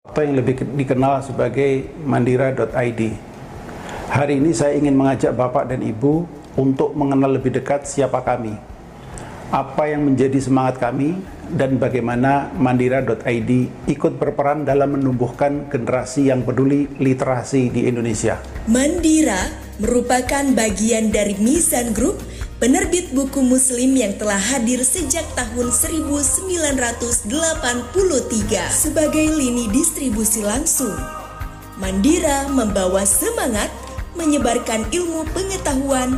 atau yang lebih dikenal sebagai mandira.id. Hari ini saya ingin mengajak Bapak dan Ibu untuk mengenal lebih dekat siapa kami, apa yang menjadi semangat kami, dan bagaimana mandira.id ikut berperan dalam menumbuhkan generasi yang peduli literasi di Indonesia. Mandira merupakan bagian dari Mizan Group, penerbit buku muslim yang telah hadir sejak tahun 1983 sebagai lini distribusi langsung. Mandira membawa semangat menyebarkan ilmu pengetahuan,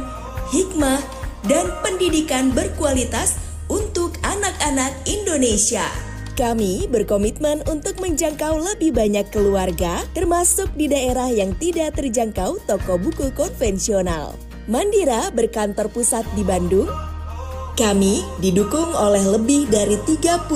hikmah, dan pendidikan berkualitas untuk anak-anak Indonesia. Kami berkomitmen untuk menjangkau lebih banyak keluarga, termasuk di daerah yang tidak terjangkau toko buku konvensional. Mandira berkantor pusat di Bandung. Kami didukung oleh lebih dari 30.000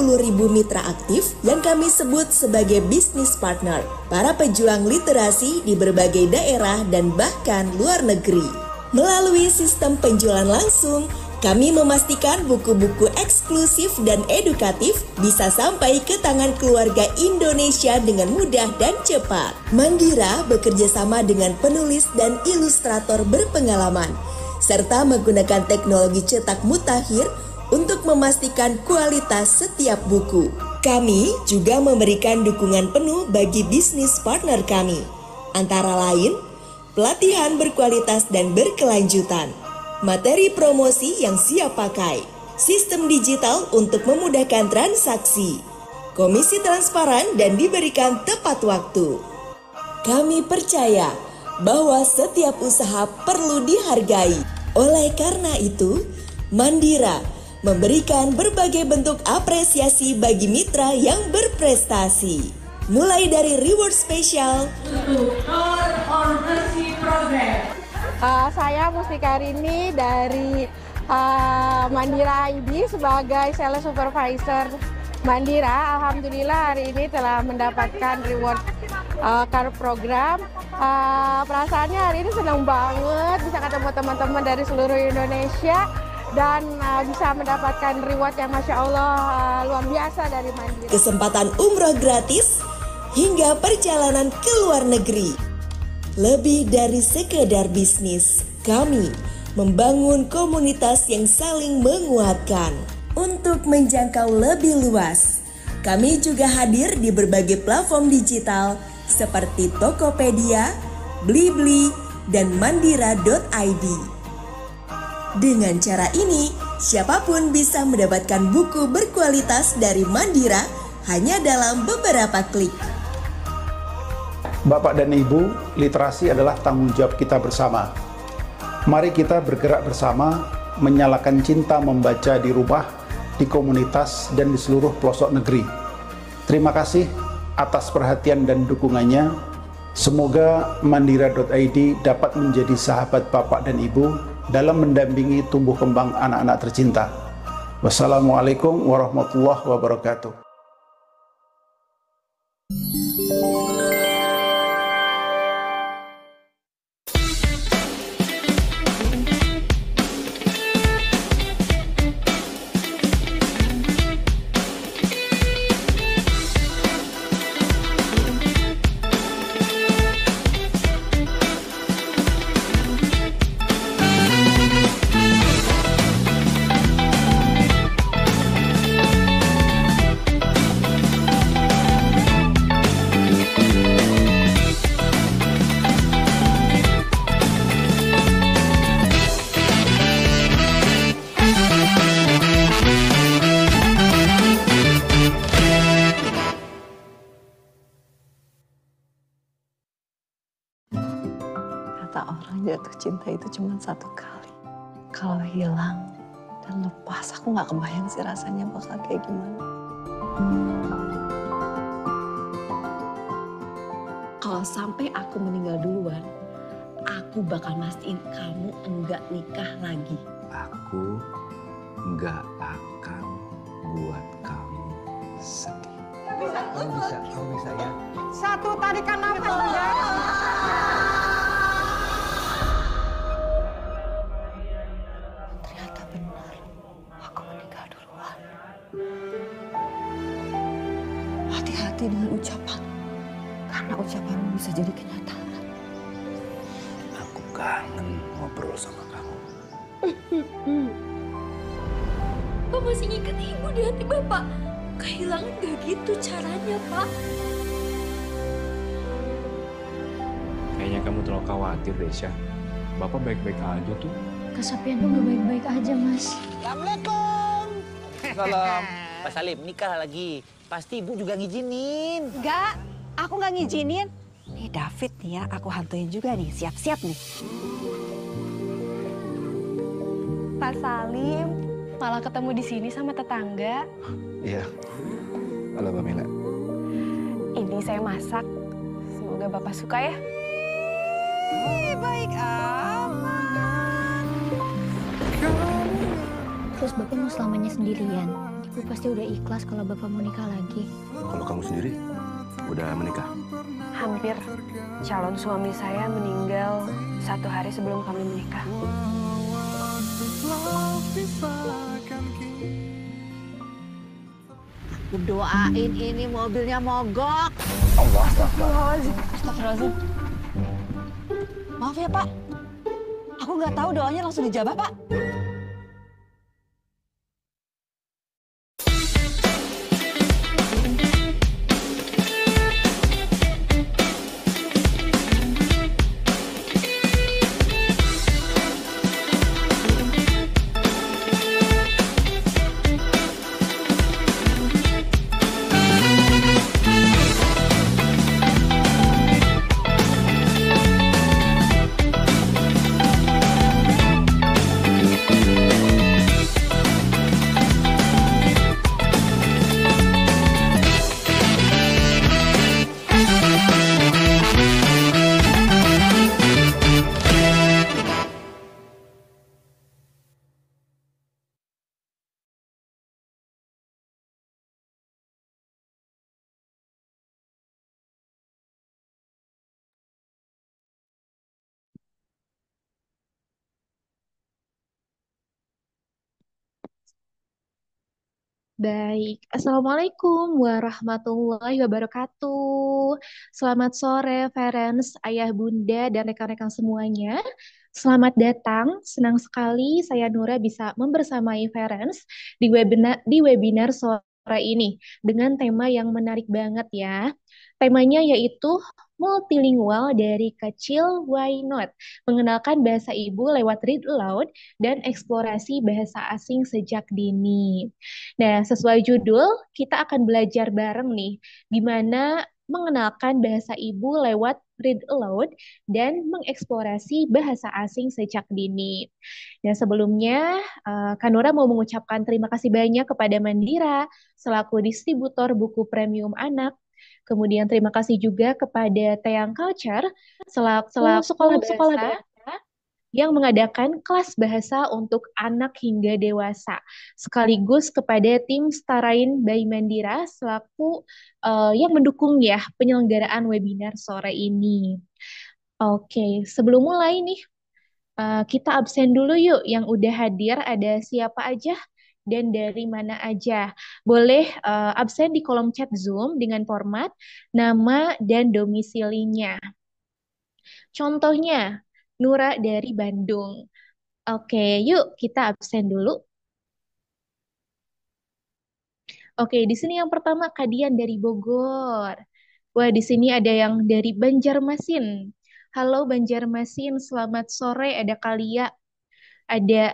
mitra aktif yang kami sebut sebagai bisnis partner, para pejuang literasi di berbagai daerah dan bahkan luar negeri. Melalui sistem penjualan langsung, kami memastikan buku-buku eksklusif dan edukatif bisa sampai ke tangan keluarga Indonesia dengan mudah dan cepat. Mandira bekerja sama dengan penulis dan ilustrator berpengalaman, serta menggunakan teknologi cetak mutakhir untuk memastikan kualitas setiap buku. Kami juga memberikan dukungan penuh bagi bisnis partner kami, antara lain pelatihan berkualitas dan berkelanjutan, materi promosi yang siap pakai, sistem digital untuk memudahkan transaksi, komisi transparan dan diberikan tepat waktu. Kami percaya bahwa setiap usaha perlu dihargai. Oleh karena itu, Mandira memberikan berbagai bentuk apresiasi bagi mitra yang berprestasi. Mulai dari reward spesial untuk Ormersi Program. Saya Mustikarini dari Mandira ID sebagai sales supervisor Mandira. Alhamdulillah hari ini telah mendapatkan reward card program. Perasaannya hari ini senang banget bisa ketemu teman-teman dari seluruh Indonesia dan bisa mendapatkan reward yang Masya Allah luar biasa dari Mandira. Kesempatan umroh gratis hingga perjalanan ke luar negeri. Lebih dari sekedar bisnis, kami membangun komunitas yang saling menguatkan. Untuk menjangkau lebih luas, kami juga hadir di berbagai platform digital seperti Tokopedia, Blibli, dan mandira.id. Dengan cara ini, siapapun bisa mendapatkan buku berkualitas dari Mandira hanya dalam beberapa klik. Bapak dan Ibu, literasi adalah tanggung jawab kita bersama. Mari kita bergerak bersama, menyalakan cinta membaca di rumah, di komunitas, dan di seluruh pelosok negeri. Terima kasih atas perhatian dan dukungannya. Semoga mandira.id dapat menjadi sahabat Bapak dan Ibu dalam mendampingi tumbuh kembang anak-anak tercinta. Wassalamualaikum warahmatullahi wabarakatuh. Kata orang jatuh cinta itu cuma satu kali. Kalau hilang dan lepas, aku nggak kebayang sih rasanya bakal kayak gimana. Kalau sampai aku meninggal duluan, aku bakal mastiin kamu enggak nikah lagi. Aku enggak akan buat kamu sedih. Kamu bisa ya. Satu tarikan nafas. Ternyata benar, aku meninggal duluan. Hati-hati dengan ucapan. Kapan ucapanmu bisa jadi kenyataan? Aku kangen ngobrol sama kamu. Bapak masih ngikat ibu di hati Bapak. Kehilangan gak gitu caranya, Pak. Kayaknya kamu terlalu khawatir, Desya. Bapak baik-baik aja tuh. Kesapian tuh gak baik-baik aja, Mas. Assalamualaikum. Salam. Pak Salim, nikah lagi. Pasti ibu juga ngizinin. Enggak, aku nggak ngizinin. Nih David nih ya, aku hantuin juga nih, siap-siap nih. Pak Salim, malah ketemu di sini sama tetangga. Iya. Halo Mbak Mila. Ini saya masak. Semoga Bapak suka ya. Baik amat. Terus Bapak mau selamanya sendirian. Ibu pasti udah ikhlas kalau Bapak mau nikah lagi. Kalau kamu sendiri udah menikah? Hampir. Calon suami saya meninggal 1 hari sebelum kami menikah. Aku doain ini mobilnya mogok. Astagfirullahaladzim. Maaf ya Pak, aku nggak tahu doanya langsung dijawab Pak. Baik, Assalamualaikum warahmatullahi wabarakatuh. Selamat sore, parents, ayah, bunda, dan rekan-rekan semuanya. Selamat datang, senang sekali saya Nura bisa membersamai parents di webinar sore ini dengan tema yang menarik banget ya. Temanya yaitu multilingual dari kecil why not? Mengenalkan bahasa ibu lewat read aloud dan eksplorasi bahasa asing sejak dini. Nah, sesuai judul, kita akan belajar bareng nih, gimana mengenalkan bahasa ibu lewat read aloud dan mengeksplorasi bahasa asing sejak dini. Nah, sebelumnya, Kanura mau mengucapkan terima kasih banyak kepada Mandira selaku distributor buku premium anak. Kemudian terima kasih juga kepada Teang Culture selaku sekolah bahasa yang mengadakan kelas bahasa untuk anak hingga dewasa, sekaligus kepada tim Starain by Mandira selaku yang mendukung ya penyelenggaraan webinar sore ini. Oke, sebelum mulai nih, kita absen dulu yuk yang udah hadir, ada siapa aja dan dari mana aja. Boleh absen di kolom chat Zoom dengan format, nama, dan domisilinya. Contohnya, Nura dari Bandung. Oke, yuk kita absen dulu. Oke, di sini yang pertama Kadian dari Bogor. Wah, di sini ada yang dari Banjarmasin. Halo Banjarmasin, selamat sore. Ada Kalia, ada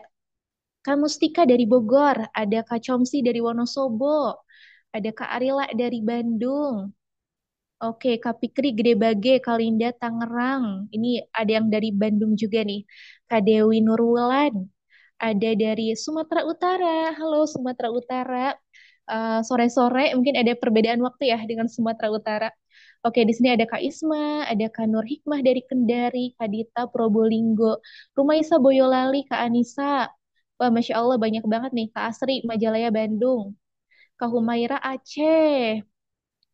Kak Mustika dari Bogor, ada Kak Comsi dari Wonosobo, ada Kak Arila dari Bandung. Oke, Kak Pikri Gede Bage, Kalinda Tangerang. Ini ada yang dari Bandung juga nih. Kak Dewi Nurwulan, ada dari Sumatera Utara. Halo Sumatera Utara. Sore-sore mungkin ada perbedaan waktu ya dengan Sumatera Utara. Oke, di sini ada Kak Isma, ada Kak Nur Hikmah dari Kendari, Kak Dita Probolinggo, Rumaisa Boyolali, Kak Anissa. Wah, Masya Allah banyak banget nih. Kak Asri, Majalaya, Bandung. Kak Humaira, Aceh.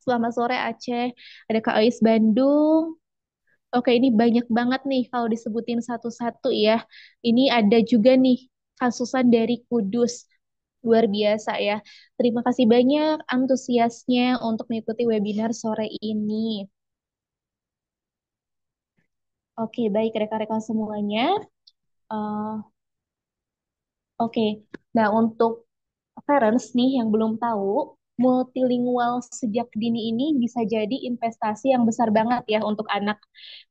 Selamat sore, Aceh. Ada Kak Ais, Bandung. Oke, ini banyak banget nih kalau disebutin satu-satu ya. Ini ada juga nih kasusan dari Kudus. Luar biasa ya. Terima kasih banyak antusiasnya untuk mengikuti webinar sore ini. Oke, baik rekan-rekan semuanya. Eh, Oke, nah untuk parents nih yang belum tahu, multilingual sejak dini ini bisa jadi investasi yang besar banget ya untuk anak.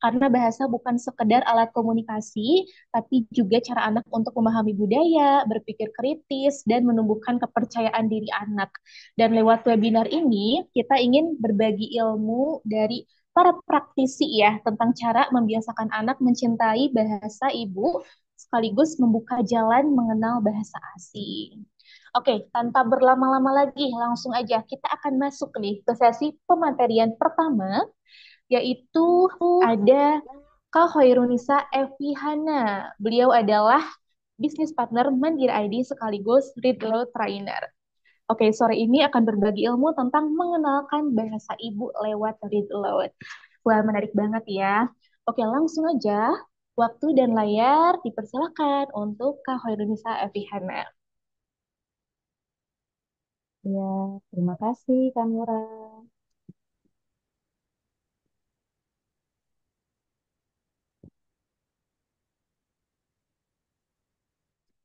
Karena bahasa bukan sekedar alat komunikasi, tapi juga cara anak untuk memahami budaya, berpikir kritis, dan menumbuhkan kepercayaan diri anak. Dan lewat webinar ini, kita ingin berbagi ilmu dari para praktisi ya tentang cara membiasakan anak mencintai bahasa ibu sekaligus membuka jalan mengenal bahasa asing. Oke, tanpa berlama-lama lagi, langsung aja kita akan masuk nih ke sesi pematerian pertama, yaitu ada Kak Hoirunisa Evi Hana. Beliau adalah bisnis partner Mandiri ID sekaligus Read Aloud Trainer. Oke, sore ini akan berbagi ilmu tentang mengenalkan bahasa ibu lewat Read Aloud. Wah, menarik banget ya. Oke, langsung aja. Waktu dan layar dipersilakan untuk Kak Hoirunisa Evi Hana. Ya, terima kasih Kamura.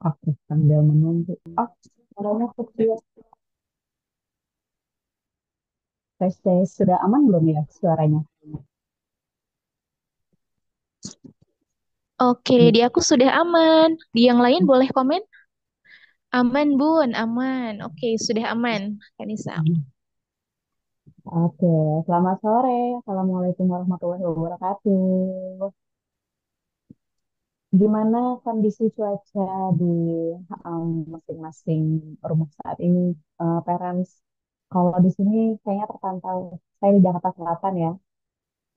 Oke, sambil menunggu. Oh, suaranya kecil. Tes tes, sudah aman belum ya suaranya? Oke, di aku sudah aman. Di yang lain boleh komen? Aman, Bun, aman. Oke, sudah aman, Kanisa. Oke, selamat sore. Assalamualaikum warahmatullahi wabarakatuh. Gimana kondisi cuaca di masing-masing rumah saat ini, parents? Kalau di sini kayaknya terpantau, saya di Jakarta Selatan ya,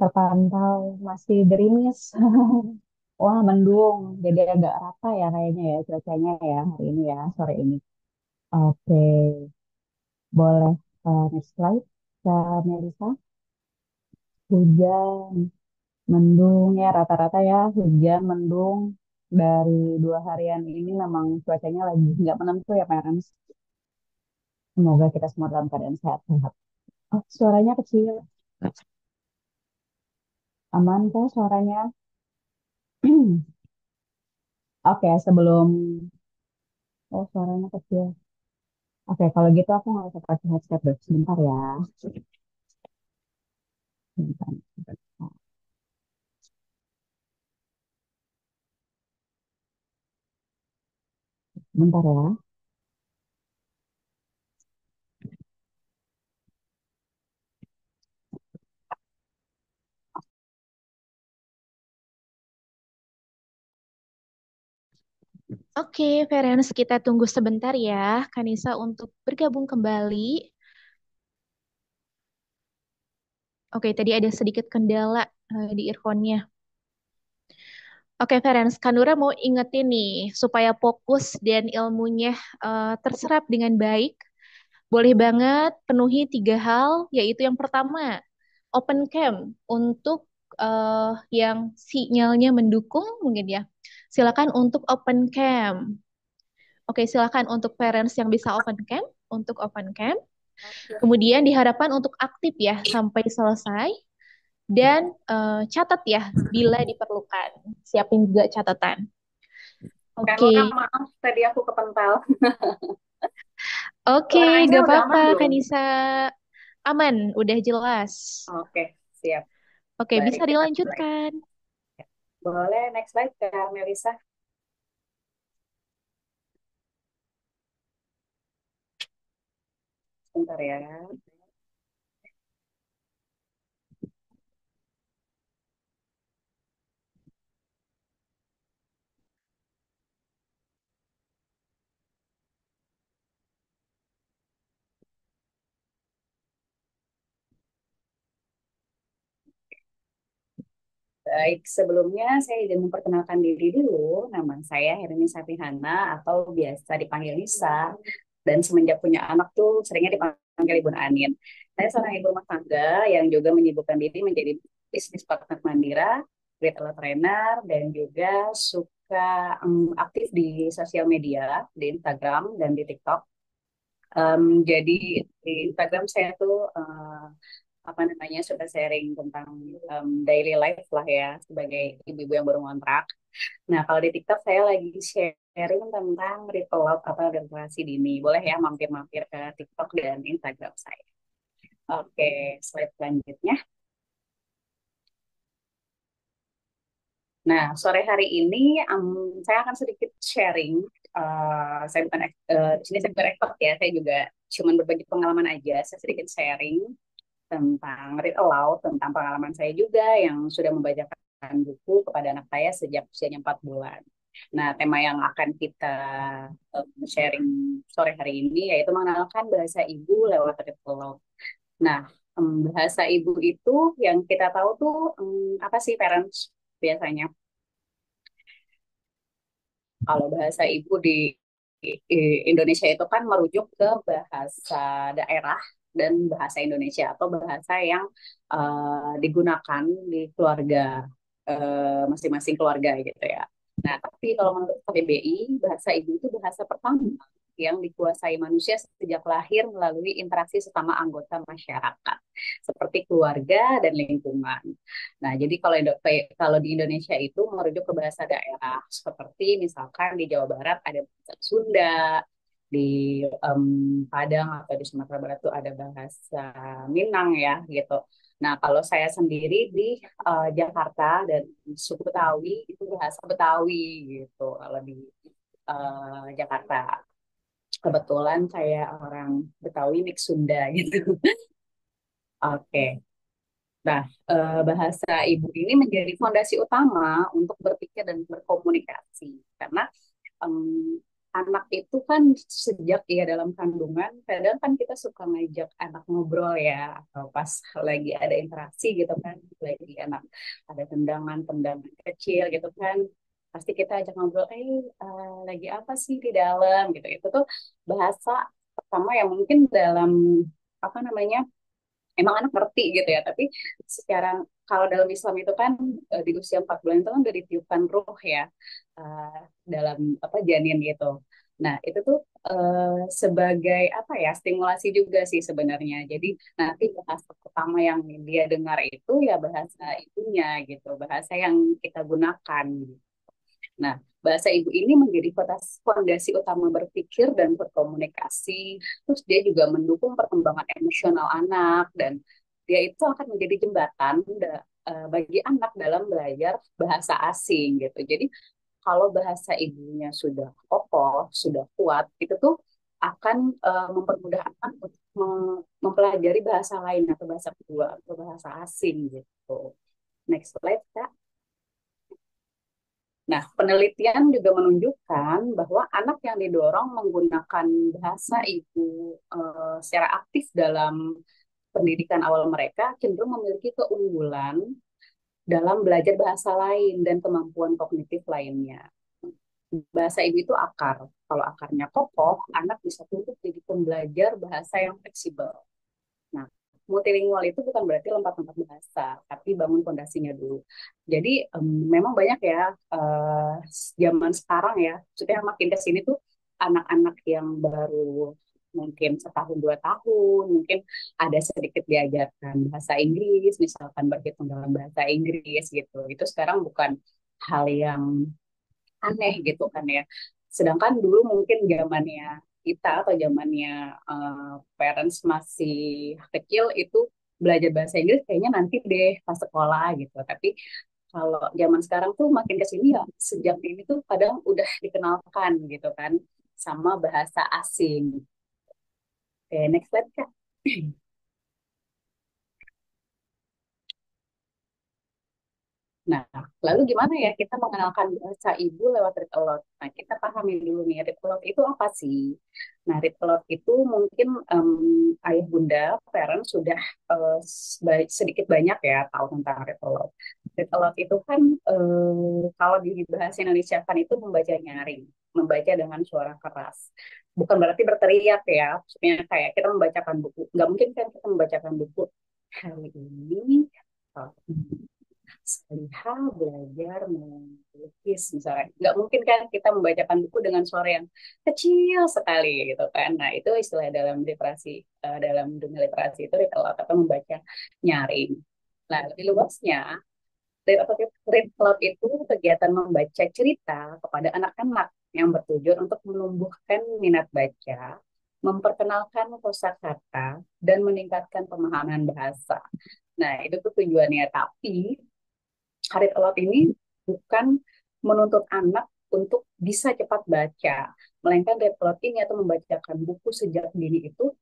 terpantau masih gerimis. Wah, mendung. Jadi agak rata ya kayaknya ya cuacanya ya hari ini ya, sore ini. Oke, boleh next slide. Kak Melisa, hujan, mendung ya rata-rata ya, hujan, mendung. Dari 2 harian ini memang cuacanya lagi nggak menentu ya, parents. Semoga kita semua dalam keadaan sehat-sehat. Oh, suaranya kecil. Aman kok suaranya? Oke, sebelum... Oh, suaranya kecil. Oke, kalau gitu aku nggak usah pakai headset deh. Sebentar ya. Sebentar. Bentar ya. Oke, Ferenc, kita tunggu sebentar ya, Kanisa untuk bergabung kembali. Oke, tadi ada sedikit kendala di earphone-nya. Oke, Ferenc, Kanura mau ingetin nih, supaya fokus dan ilmunya terserap dengan baik. Boleh banget penuhi 3 hal, yaitu yang pertama, open cam untuk yang sinyalnya mendukung mungkin ya. Silakan untuk open cam. Oke, silakan untuk parents yang bisa open cam, untuk open cam. Kemudian diharapkan untuk aktif ya sampai selesai. Dan catat ya bila diperlukan. Siapin juga catatan. Oke. Kamera, maaf tadi aku kepental. Oke, Suaranya gak udah aman apa-apa, belum? Kanisa. Aman, udah jelas. Oke, siap. Oke, Baik, bisa kita mulai. dilanjutkan. Boleh next slide Kak Melisa. Bentar ya. Baik, sebelumnya saya ingin memperkenalkan diri dulu. Nama saya Herini Sapihana atau biasa dipanggil Nisa. Dan semenjak punya anak tuh seringnya dipanggil Ibu Anin. Saya seorang ibu rumah tangga yang juga menyibukkan diri menjadi bisnis partner Mandira, retail trainer, dan juga suka aktif di sosial media, di Instagram dan di TikTok. Jadi di Instagram saya tuh apa namanya suka sharing tentang daily life lah ya sebagai ibu-ibu yang baru ngontrak. Nah, kalau di TikTok saya lagi sharing tentang ritual atau generasi dini. Boleh ya mampir-mampir ke TikTok dan Instagram saya. Oke, slide selanjutnya. Nah, sore hari ini saya akan sedikit sharing. Saya bukan di sini saya bukan expert ya, saya juga cuman berbagi pengalaman aja. Saya sedikit sharing tentang read aloud, tentang pengalaman saya juga yang sudah membacakan buku kepada anak saya sejak usianya 4 bulan. Nah, tema yang akan kita sharing sore hari ini yaitu mengenalkan bahasa ibu lewat read aloud. Nah, bahasa ibu itu yang kita tahu tuh apa sih parents biasanya? Kalau bahasa ibu di Indonesia itu kan merujuk ke bahasa daerah dan bahasa Indonesia atau bahasa yang digunakan di keluarga masing-masing keluarga gitu ya. Nah, tapi kalau menurut KBBI, bahasa ibu itu bahasa pertama yang dikuasai manusia sejak lahir melalui interaksi sesama anggota masyarakat, seperti keluarga dan lingkungan. Nah, jadi kalau di Indonesia itu merujuk ke bahasa daerah, seperti misalkan di Jawa Barat ada bahasa Sunda, di em, Padang atau di Sumatera Barat itu ada bahasa Minang ya gitu. Nah, kalau saya sendiri di Jakarta dan suku Betawi itu bahasa Betawi gitu. Kalau di Jakarta kebetulan saya orang Betawi mix Sunda gitu. Oke. Nah, bahasa ibu ini menjadi fondasi utama untuk berpikir dan berkomunikasi. Karena em, anak itu kan sejak ia dalam kandungan, kadang kan kita suka ngajak anak ngobrol ya, atau pas lagi ada interaksi gitu kan, lagi anak ada tendangan-tendangan kecil gitu kan, pasti kita ajak ngobrol, lagi apa sih di dalam gitu. Itu tuh bahasa pertama yang mungkin dalam apa namanya emang anak ngerti gitu ya, tapi secara kalau dalam Islam itu kan di usia 4 bulan itu kan udah ditiupkan ruh ya eh, dalam apa janin gitu. Nah, itu tuh sebagai apa ya stimulasi juga sih sebenarnya. Jadi nanti bahasa pertama yang dia dengar itu ya bahasa ibunya gitu, bahasa yang kita gunakan. Nah, bahasa ibu ini menjadi fondasi utama berpikir dan berkomunikasi. Terus dia juga mendukung perkembangan emosional anak dan dia itu akan menjadi jembatan bagi anak dalam belajar bahasa asing gitu. Jadi kalau bahasa ibunya sudah kokoh, sudah kuat, itu tuh akan mempermudah anak untuk mempelajari bahasa lain atau bahasa kedua atau bahasa asing gitu. Next slide, Kak. Nah, penelitian juga menunjukkan bahwa anak yang didorong menggunakan bahasa ibu secara aktif dalam pendidikan awal mereka cenderung memiliki keunggulan dalam belajar bahasa lain dan kemampuan kognitif lainnya. Bahasa ibu itu akar. Kalau akarnya kokoh, anak bisa tumbuh jadi pembelajar bahasa yang fleksibel. Nah, multilingual itu bukan berarti lompat-lompat bahasa, tapi bangun fondasinya dulu. Jadi memang banyak ya zaman sekarang ya, maksudnya makin ke sini tuh anak-anak yang baru mungkin setahun 2 tahun, mungkin ada sedikit diajarkan bahasa Inggris, misalkan berhitung dalam bahasa Inggris gitu. Itu sekarang bukan hal yang aneh gitu kan ya. Sedangkan dulu mungkin zamannya kita atau zamannya parents masih kecil itu belajar bahasa Inggris kayaknya nanti deh pas sekolah gitu. Tapi kalau zaman sekarang tuh makin ke sini ya sejak ini tuh kadang udah dikenalkan gitu kan sama bahasa asing. Oke, next slide Kak. Nah, lalu gimana ya kita mengenalkan bahasa ibu lewat read aloud? Nah, kita pahami dulu nih, read aloud itu apa sih? Nah, read aloud itu mungkin ayah bunda, parents sudah sedikit banyak ya tahu tentang read aloud. Read aloud itu kan kalau di bahasa Indonesia kan itu membaca nyaring, membaca dengan suara keras. Bukan berarti berteriak ya, maksudnya kayak kita membacakan buku. Nggak mungkin kan kita membacakan buku hari ini. sekaliha belajar melukis misalnya. Nggak mungkin kan kita membacakan buku dengan suara yang kecil sekali gitu kan. Nah itu istilah dalam literasi, dalam dunia literasi itu read aloud atau membaca nyaring. Nah lebih luasnya, read aloud itu kegiatan membaca cerita kepada anak-anak yang bertujuan untuk menumbuhkan minat baca, memperkenalkan kosakata, dan meningkatkan pemahaman bahasa. Nah, itu tuh tujuannya. Tapi read aloud ini bukan menuntut anak untuk bisa cepat baca, melainkan read aloud ini atau membacakan buku sejak dini itu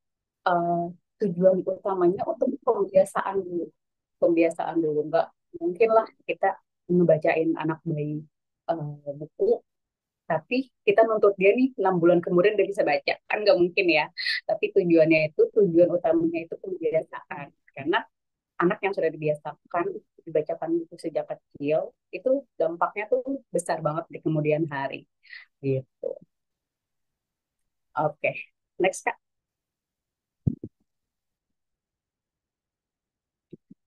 eh, tujuan utamanya untuk pembiasaan dulu. Pembiasaan dulu, nggak mungkin lah kita ngebacain anak bayi buku, tapi kita nuntut dia nih 6 bulan kemudian dia bisa baca, kan nggak mungkin ya. Tapi tujuan utamanya itu pembiasaan, karena anak yang sudah dibiasakan dibacakan buku sejak kecil itu dampaknya tuh besar banget di kemudian hari gitu. Oke, next Kak.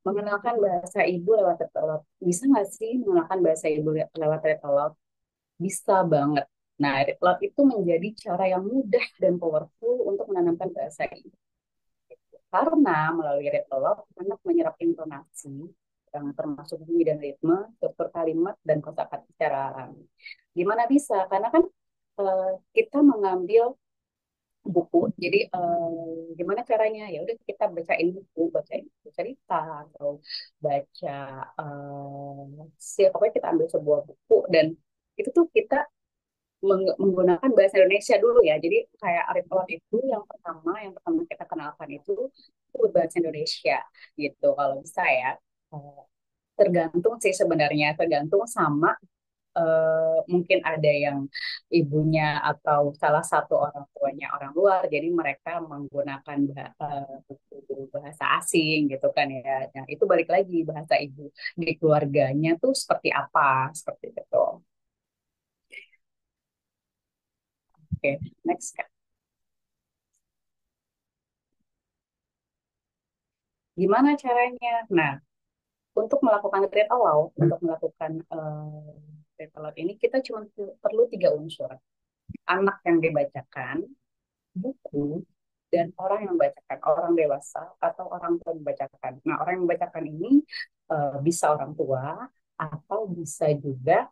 Mengenalkan bahasa ibu lewat retelot. Bisa nggak sih mengenalkan bahasa ibu lewat retelot? Bisa banget. Nah, retelot itu menjadi cara yang mudah dan powerful untuk menanamkan bahasa ibu. Karena melalui retelot, anak menyerap intonasi yang termasuk bunyi dan ritme, struktur kalimat, dan kosakata secara alami. Gimana bisa? Karena kan kita mengambil buku, jadi gimana caranya? Ya udah kita bacain buku, bacain buku cerita atau baca siapa kita ambil sebuah buku dan itu tuh kita menggunakan bahasa Indonesia dulu ya. Jadi kayak Arif Awad itu yang pertama kita kenalkan itu bahasa Indonesia gitu. Kalau bisa ya, eh, tergantung sih sebenarnya, tergantung sama mungkin ada yang ibunya atau salah satu orang tuanya orang luar, jadi mereka menggunakan buku bahasa asing gitu kan ya. Nah, itu balik lagi bahasa ibu di keluarganya tuh seperti apa, seperti itu. Oke, next Kak. Gimana caranya? Nah, untuk melakukan read aloud, untuk melakukan read aloud ini kita cuma perlu 3 unsur. Anak yang dibacakan, buku, dan orang yang membacakan, orang dewasa atau orang tua yang membacakan. Nah, orang yang membacakan ini bisa orang tua atau bisa juga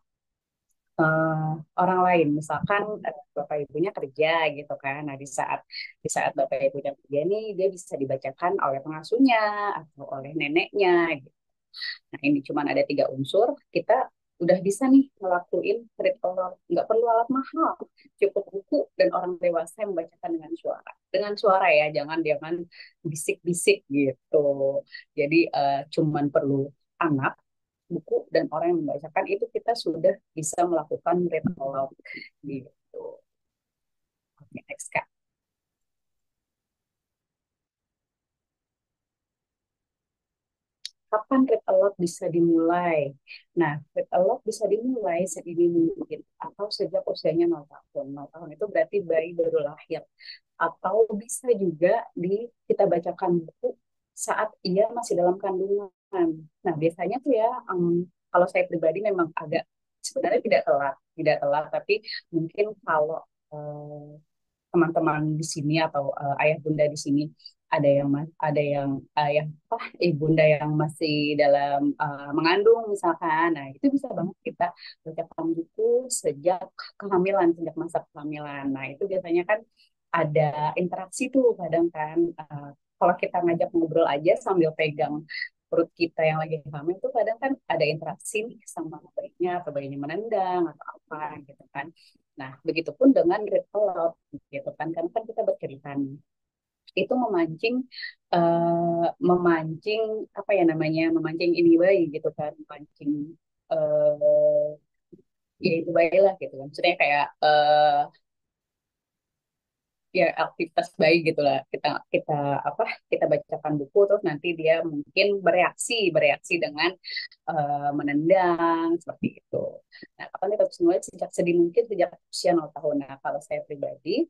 orang lain. Misalkan bapak ibunya kerja gitu kan. Nah, di saat bapak ibunya kerja nih dia bisa dibacakan oleh pengasuhnya atau oleh neneknya gitu. Nah, ini cuma ada 3 unsur, kita udah bisa nih ngelakuin read aloud. Nggak perlu alat mahal, cukup buku dan orang dewasa yang membacakan dengan suara. Dengan suara ya, jangan bisik-bisik gitu. Jadi cuman perlu anak, buku, dan orang yang membacakan itu kita sudah bisa melakukan read aloud gitu. Oke, next Kak. Kapan read aloud bisa dimulai? Nah, read aloud bisa dimulai sedini mungkin atau sejak usianya 0 tahun. 0 tahun itu berarti bayi baru lahir. Atau bisa juga kita bacakan buku saat ia masih dalam kandungan. Nah, biasanya tuh ya, kalau saya pribadi memang agak sebenarnya tidak telat, tapi mungkin kalau teman-teman di sini atau ayah bunda di sini ada yang ayah ibunda yang masih dalam mengandung misalkan, nah itu bisa banget kita bacakan buku sejak masa kehamilan. Nah itu biasanya kan ada interaksi tuh kadang kan, kalau kita ngajak ngobrol aja sambil pegang perut kita yang lagi hamil tuh kadang kan ada interaksi nih sama bayinya atau bayinya menendang atau apa gitu kan. Nah, begitupun dengan read aloud gitu kan, karena kan kita bercerita nih. Itu memancing apa ya namanya, memancing ini bayi gitu kan, memancing ya itu bayi lah gitu kan. Maksudnya kayak ya aktivitas bayi gitulah, kita kita apa kita bacakan buku terus nanti dia mungkin bereaksi dengan menendang seperti itu. Nah, kapan kita harus mulai? Sejak sedini mungkin, sejak usia 0 tahun. Nah, kalau saya pribadi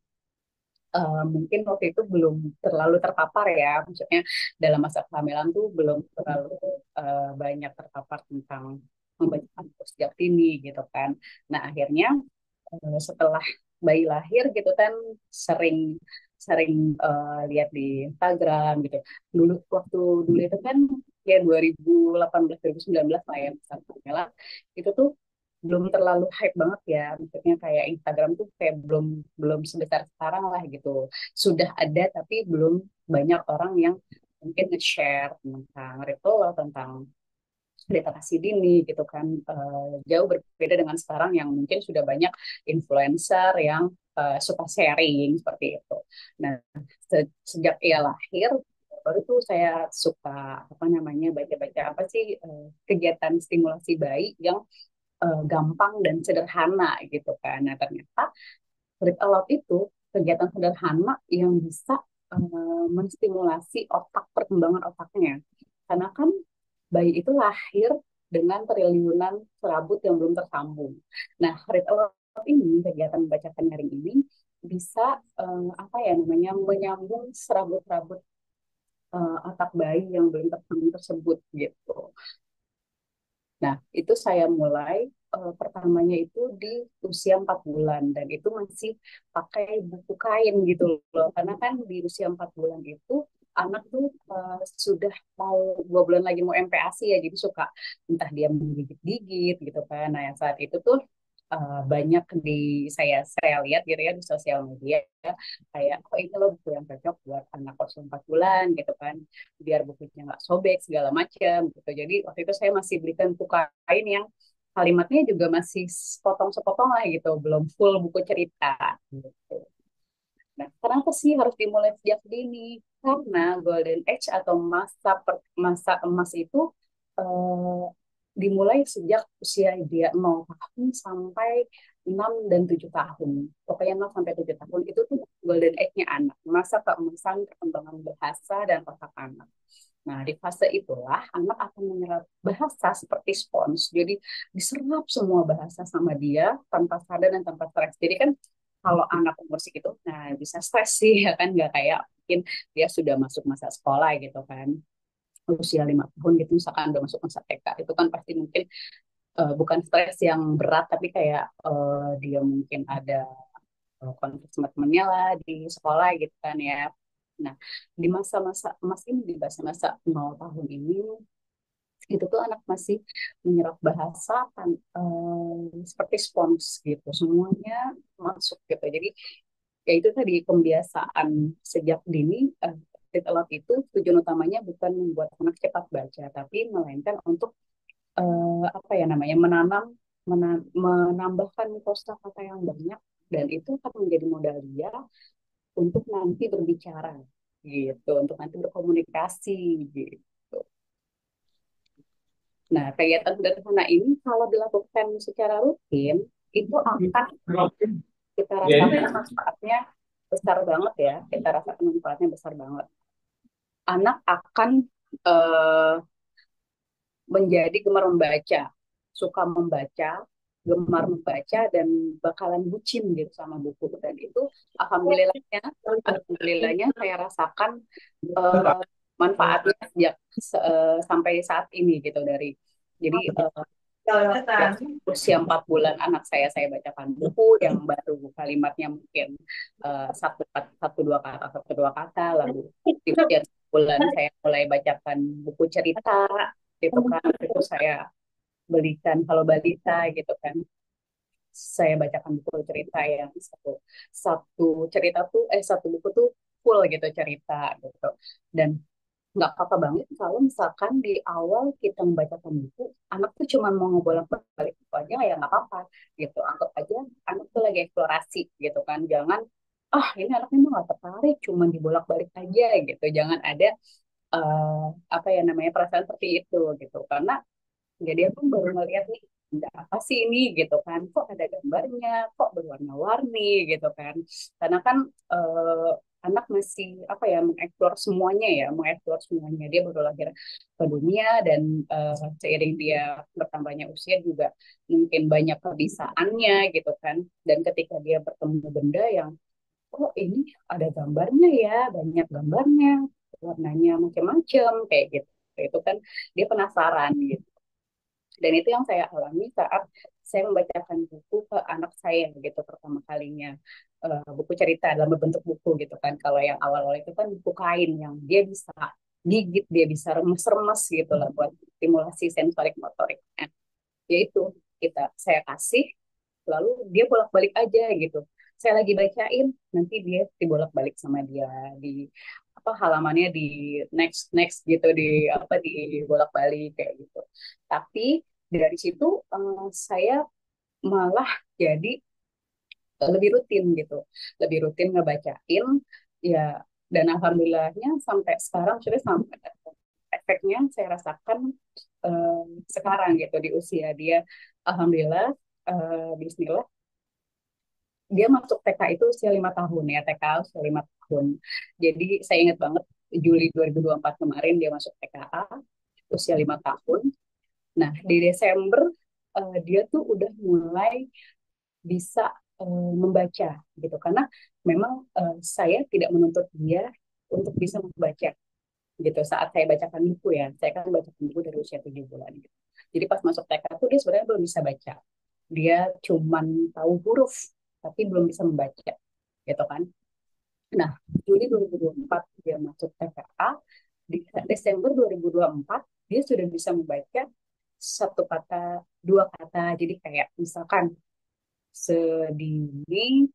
mungkin waktu itu belum terlalu terpapar ya, maksudnya dalam masa kehamilan tuh belum terlalu banyak terpapar tentang membaca buku sejak dini gitu kan. Nah akhirnya setelah bayi lahir gitu kan sering sering lihat di Instagram gitu. Dulu waktu dulu itu kan ya 2018 2019 lah ya besar Pamela itu tuh belum terlalu hype banget ya. Maksudnya kayak Instagram tuh kayak belum belum sebesar sekarang lah gitu. Sudah ada tapi belum banyak orang yang mungkin nge-share tentang ritual, tentang literasi dini gitu kan. Jauh berbeda dengan sekarang yang mungkin sudah banyak influencer yang suka sharing seperti itu. Nah, sejak ia lahir baru tuh saya suka apa namanya baca-baca apa sih kegiatan stimulasi bayi yang gampang dan sederhana gitu kan. Nah, ternyata Read Aloud itu kegiatan sederhana yang bisa menstimulasi otak, perkembangan otaknya. Karena kan bayi itu lahir dengan triliunan serabut yang belum tersambung. Nah, Read Aloud ini, kegiatan membacakan nyaring ini, bisa apa ya namanya menyambung serabut-serabut otak bayi yang belum tersambung tersebut gitu. Nah, itu saya mulai pertamanya itu di usia 4 bulan dan itu masih pakai buku kain gitu loh. Karena kan di usia 4 bulan itu anak tuh sudah mau 2 bulan lagi mau MPASI ya, jadi suka entah dia menggigit-gigit gitu kan. Nah, yang saat itu tuh banyak di saya lihat gitu ya di sosial media kayak oh ini loh buku yang cocok buat anak usia 4 bulan gitu kan biar bukunya nggak sobek segala macam gitu. Jadi waktu itu saya masih belikan buku kain yang kalimatnya juga masih sepotong-sepotong lah gitu, belum full buku cerita gitu. Nah, kenapa sih harus dimulai sejak dini? Karena golden age atau masa emas itu eh, dimulai sejak usia dia 0 tahun sampai 6 dan 7 tahun. Pokoknya 0 sampai 7 tahun itu tuh golden age-nya anak, masa keemasan perkembangan bahasa dan otak anak. Nah, di fase itulah anak akan menyerap bahasa seperti spons. Jadi diserap semua bahasa sama dia tanpa sadar dan tanpa stres. Jadi kan kalau anak umur segitu, nah bisa stres sih ya kan nggak kayak mungkin dia sudah masuk masa sekolah gitu kan usia 5 tahun gitu misalkan udah masuk masa TK itu kan pasti mungkin bukan stres yang berat tapi kayak dia mungkin ada konflik sama temennya lah di sekolah gitu kan ya. Nah, di masa-masa emas ini, di masa-masa 0 tahun ini, itu tuh anak masih menyerap bahasa kan, seperti spons gitu, semuanya masuk gitu. Jadi, ya itu tadi pembiasaan sejak dini, Read Aloud itu tujuan utamanya bukan membuat anak cepat baca, tapi melainkan untuk apa ya namanya menambahkan kosakata yang banyak dan itu akan menjadi modal dia untuk nanti berbicara gitu, untuk nanti berkomunikasi gitu. Nah, kegiatan sederhana ini kalau dilakukan secara rutin itu akan kita rasakan manfaatnya besar banget ya, kita rasakan manfaatnya besar banget. Anak akan eh, menjadi gemar membaca, suka membaca, gemar membaca dan bakalan bucin gitu sama buku dan itu alhamdulillahnya saya rasakan manfaatnya sejak sampai saat ini gitu dari jadi usia 4 bulan anak saya bacakan buku yang baru kalimatnya mungkin satu dua kata lalu di usia 1 bulan saya mulai bacakan buku cerita gitu kan itu saya belikan kalau balita gitu kan saya bacakan buku cerita yang satu satu cerita tuh satu buku tuh full gitu cerita gitu dan nggak apa-apa banget kalau misalkan di awal kita membacakan buku anak tuh cuma mau ngebolak-balik buku aja ya nggak apa-apa gitu anggap aja anak tuh lagi eksplorasi gitu kan jangan ini anaknya mah nggak tertarik cuma dibolak-balik aja gitu jangan ada apa ya namanya perasaan seperti itu gitu karena jadi aku baru ngeliat nih ada apa sih ini gitu kan kok ada gambarnya kok berwarna-warni gitu kan karena kan anak masih apa ya mengeksplor semuanya dia baru lahir ke dunia dan seiring dia bertambahnya usia juga mungkin banyak kebisaannya gitu kan dan ketika dia bertemu benda yang oh ini ada gambarnya ya, banyak gambarnya, warnanya macam-macam kayak gitu. Itu kan dia penasaran gitu. Dan itu yang saya alami saat saya membacakan buku ke anak saya gitu pertama kalinya. Buku cerita dalam bentuk buku gitu kan. Kalau yang awal-awal itu kan buku kain yang dia bisa gigit, dia bisa remes-remes gitu lah buat stimulasi sensorik motorik. Nah, yaitu saya kasih, lalu dia bolak-balik aja gitu. Saya lagi bacain, nanti dia dibolak-balik sama dia di apa halamannya di next next gitu, di apa di bolak-balik kayak gitu. Tapi dari situ saya malah jadi lebih rutin gitu, lebih rutin ngebacain ya. Dan alhamdulillahnya sampai sekarang sudah sampai efeknya saya rasakan sekarang gitu di usia dia. Alhamdulillah, Bismillah, dia masuk TK itu usia 5 tahun ya, TK usia 5 tahun. Jadi saya ingat banget Juli 2024 kemarin dia masuk TKA usia 5 tahun. Nah di Desember dia tuh udah mulai bisa membaca gitu, karena memang saya tidak menuntut dia untuk bisa membaca gitu saat saya bacakan buku ya. Saya kan bacakan buku dari usia 7 bulan gitu. Jadi pas masuk TK tuh dia sebenarnya belum bisa baca, dia cuman tahu huruf tapi belum bisa membaca gitu kan. Nah Juli 2024 dia masuk TKA, di Desember 2024 dia sudah bisa membaca satu kata, dua kata. Jadi kayak misalkan sedini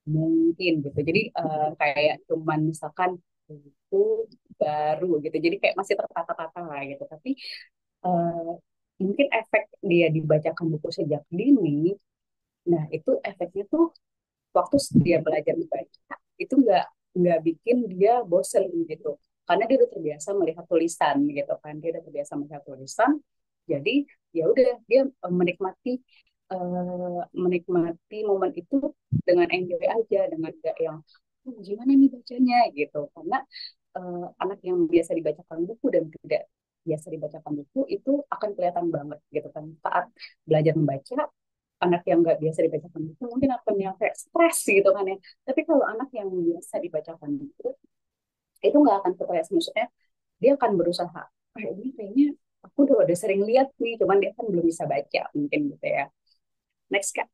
mungkin gitu. Jadi kayak cuman misalkan itu baru gitu. Jadi kayak masih tertata-tata lah gitu. Tapi eh, mungkin efek dia dibacakan buku sejak dini, nah itu efeknya tuh waktu dia belajar membaca itu nggak bikin dia bosen gitu. Karena dia udah terbiasa melihat tulisan gitu kan. Dia udah terbiasa melihat tulisan. Jadi ya udah dia menikmati momen itu dengan enjoy aja, dengan gak yang "Oh, gimana nih bacanya gitu." Karena anak yang biasa dibacakan buku dan tidak biasa dibacakan buku itu akan kelihatan banget gitu kan saat belajar membaca. Anak yang nggak biasa dibacakan buku mungkin akan yang kayak stres gitu kan ya. Tapi kalau anak yang biasa dibacakan buku itu nggak akan stres, maksudnya dia akan berusaha, ini kayaknya aku udah sering lihat nih, cuman dia kan belum bisa baca mungkin gitu ya. Next Kak.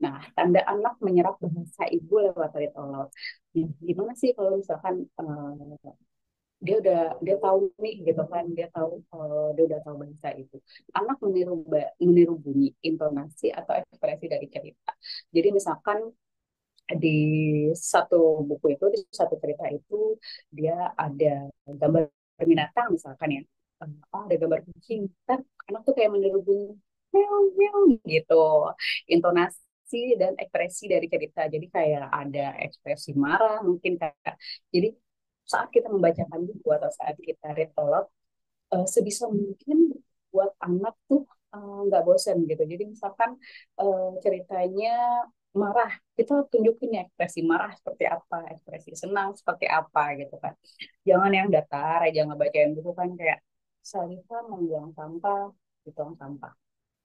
Nah, tanda anak menyerap bahasa ibu lewat ritual. Gimana sih kalau misalkan dia tahu nih gitu kan, dia udah tahu bahasa itu. Anak meniru bunyi, intonasi atau ekspresi dari cerita. Jadi misalkan di satu buku itu, di satu cerita itu dia ada gambar binatang misalkan ya. Oh, ada gambar kucing. Ntar anak tuh kayak meniru bunyi meow meow gitu. Intonasi dan ekspresi dari cerita. Jadi kayak ada ekspresi marah mungkin kayak. Jadi saat kita membacakan buku atau saat kita read aloud, sebisa mungkin buat anak tuh nggak bosan gitu. Jadi misalkan ceritanya marah, kita tunjukin ya ekspresi marah seperti apa, ekspresi senang seperti apa gitu kan. Jangan yang datar aja ngebacain buku kan kayak Salihah membuang sampah di tong sampah.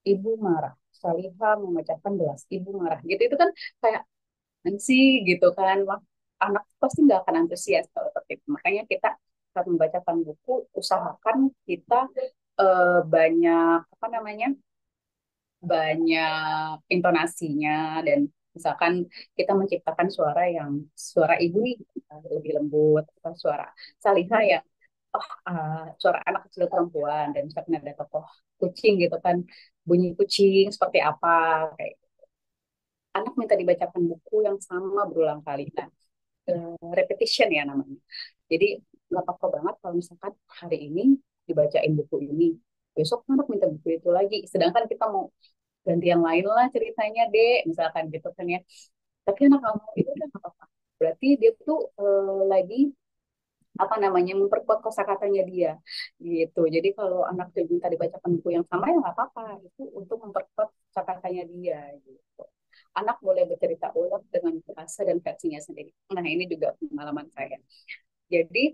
Ibu marah. Salihah memecahkan gelas. Ibu marah. Gitu itu kan kayak nanti gitu kan. Wah, anak pasti nggak akan antusias kalau seperti itu. Makanya kita saat membacakan buku usahakan kita banyak apa namanya, banyak intonasinya. Dan misalkan kita menciptakan suara ibu nih lebih lembut, atau suara Salihah ya, suara anak kecil perempuan. Dan misalkan ada tokoh kucing gitu kan, bunyi kucing seperti apa kayak gitu. Anak minta dibacakan buku yang sama berulang kali. Nah, repetition ya namanya. Jadi nggak apa-apa banget kalau misalkan hari ini dibacain buku ini, besok anak minta buku itu lagi. Sedangkan kita mau ganti yang lain lah ceritanya deh, misalkan gitu kan ya. Tapi anak kamu itu udah nggak apa-apa. Berarti dia tuh lagi apa namanya memperkuat kosakatanya dia gitu. Jadi kalau anak tuh minta dibacakan buku yang sama ya nggak apa-apa, itu untuk memperkuat kosakatanya dia gitu. Anak boleh bercerita ulang dengan bahasa dan versinya sendiri. Nah ini juga pengalaman saya. Jadi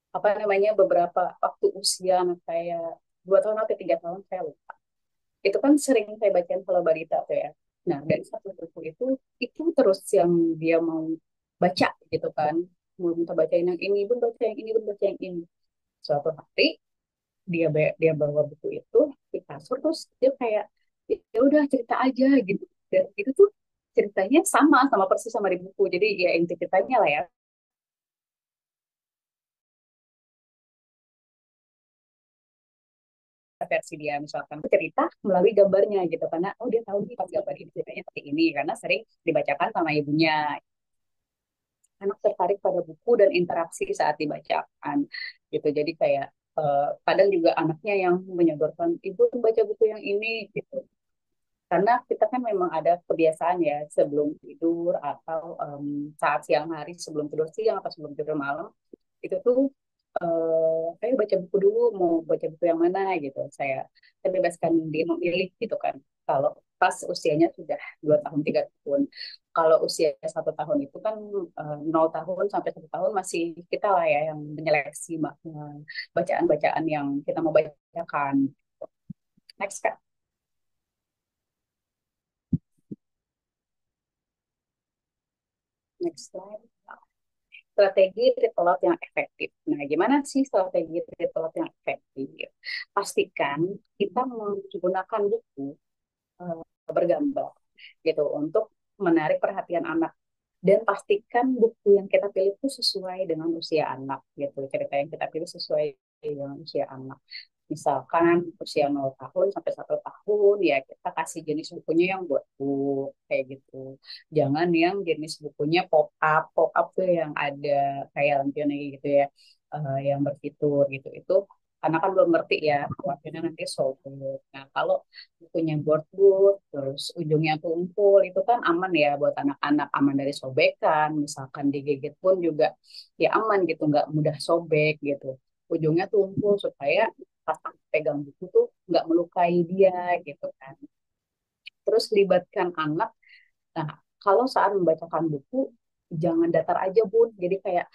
apa namanya beberapa waktu usia anak saya 2 tahun atau 3 tahun saya lupa. Itu kan sering saya bacain kalau balita tuh ya. Nah, dari satu buku itu terus yang dia mau baca gitu kan. Mau minta bacain yang ini, pun baca yang ini, pun baca yang ini. Suatu hari dia bawa buku itu di kasur, terus dia kayak ya udah cerita aja gitu. Dan itu tuh ceritanya sama persis sama di buku. Jadi ya inti ceritanya lah ya, versi dia misalkan cerita melalui gambarnya gitu, karena oh dia tahu nih pas gambar ini ceritanya seperti ini karena sering dibacakan sama ibunya. Anak tertarik pada buku dan interaksi saat dibacakan gitu. Jadi kayak kadang juga anaknya yang menyodorkan ibu baca buku yang ini gitu, karena kita kan memang ada kebiasaan ya sebelum tidur atau saat siang hari, sebelum tidur siang atau sebelum tidur malam, itu tuh ayo baca buku dulu, mau baca buku yang mana gitu. Saya bebaskan dia memilih gitu kan. Kalau pas usianya sudah 2 tahun 3 tahun, kalau usia 1 tahun itu kan 0 tahun sampai 1 tahun masih kita lah ya yang menyeleksi bacaan-bacaan yang kita mau bacakan. Next Kak. Next slide. Strategi read aloud yang efektif. Nah, gimana sih strategi read aloud yang efektif? Pastikan kita menggunakan buku bergambar gitu untuk menarik perhatian anak, dan pastikan buku yang kita pilih itu sesuai dengan usia anak gitu. Cerita yang kita pilih sesuai dengan usia anak. Misalkan usia 0 tahun sampai 1 tahun, ya kita kasih jenis bukunya yang buat book kayak gitu. Jangan yang jenis bukunya pop up tuh yang ada kayak lampion gitu ya, yang berfitur gitu. Itu anak kan belum ngerti ya, khawatirnya nanti sobek. Nah, kalau bukunya board terus ujungnya tumpul, itu kan aman ya buat anak-anak, aman dari sobekan. Misalkan digigit pun juga ya aman gitu, nggak mudah sobek gitu. Ujungnya tumpul supaya pas pegang buku tuh nggak melukai dia gitu kan. Terus libatkan anak. Nah, kalau saat membacakan buku jangan datar aja Bun. Jadi kayak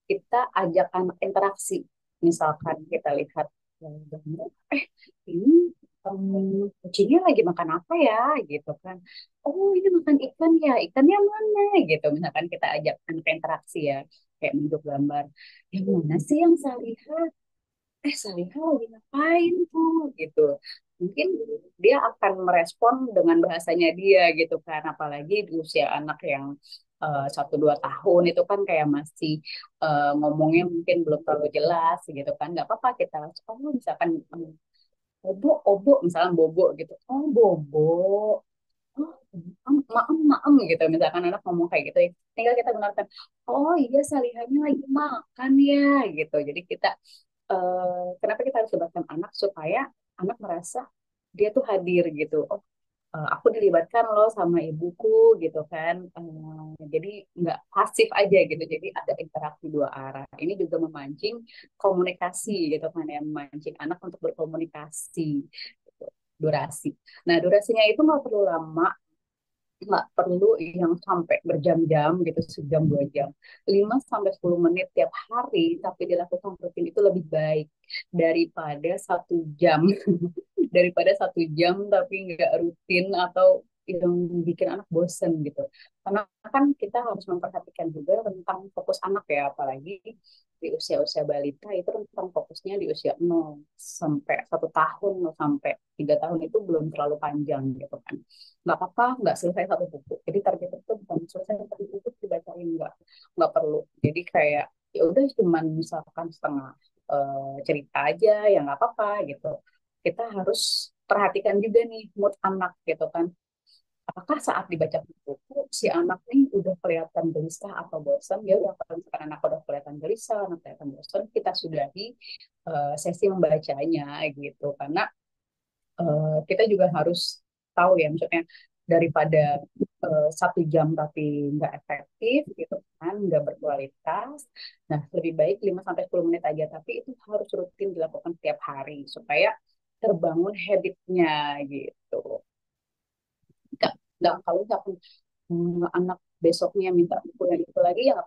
kita ajak anak interaksi. Misalkan kita lihat eh ini kucingnya lagi makan apa ya gitu kan. Oh ini makan ikan ya, ikannya mana gitu. Misalkan kita ajak anak interaksi ya, kayak menunjuk gambar. Yang mana sih yang saya lihat? Salihah lagi ngapain tuh gitu. Mungkin dia akan merespon dengan bahasanya dia gitu kan, apalagi di usia anak yang 1 2 tahun itu kan kayak masih ngomongnya mungkin belum terlalu jelas gitu kan. Nggak apa-apa kita misalkan obo obo misalnya bobo gitu, oh bobo, oh maem maem gitu, misalkan anak ngomong kayak gitu ya, tinggal kita benarkan, oh iya salihanya lagi makan ya gitu. Jadi kita kenapa kita harus libatkan anak supaya anak merasa dia tuh hadir gitu. Oh, aku dilibatkan loh sama ibuku gitu kan. Jadi nggak pasif aja gitu. Jadi ada interaksi dua arah. Ini juga memancing komunikasi gitu kan ya, memancing anak untuk berkomunikasi. Gitu. Durasi. Nah, durasinya itu nggak perlu lama, nggak perlu yang sampai berjam-jam gitu, sejam 2 jam. 5 sampai 10 menit tiap hari tapi dilakukan rutin itu lebih baik daripada 1 jam. Daripada 1 jam tapi nggak rutin atau yang bikin anak bosen gitu. Karena kan kita harus memperhatikan juga tentang fokus anak ya, apalagi di usia-usia balita itu tentang fokusnya di usia 0 sampai 1 tahun, 0 sampai 3 tahun itu belum terlalu panjang gitu kan. Nggak apa-apa, nggak selesai satu buku. Jadi target itu bukan selesai satu buku dibacain, nggak perlu. Jadi kayak ya udah cuman misalkan setengah cerita aja ya nggak apa-apa gitu. Kita harus perhatikan juga nih mood anak gitu kan. Apakah saat dibaca buku si anak nih udah kelihatan gelisah atau bosan? Ya udah, kalau misalkan anak udah kelihatan gelisah, anak kelihatan bosan, kita sudahi sesi membacanya gitu. Karena kita juga harus tahu ya, maksudnya daripada 1 jam tapi nggak efektif gitu kan, nggak berkualitas. Nah, lebih baik 5 sampai 10 menit aja, tapi itu harus rutin dilakukan setiap hari supaya terbangun habitnya gitu. Nggak kalau misalkan anak besoknya minta buku yang itu lagi ya nggak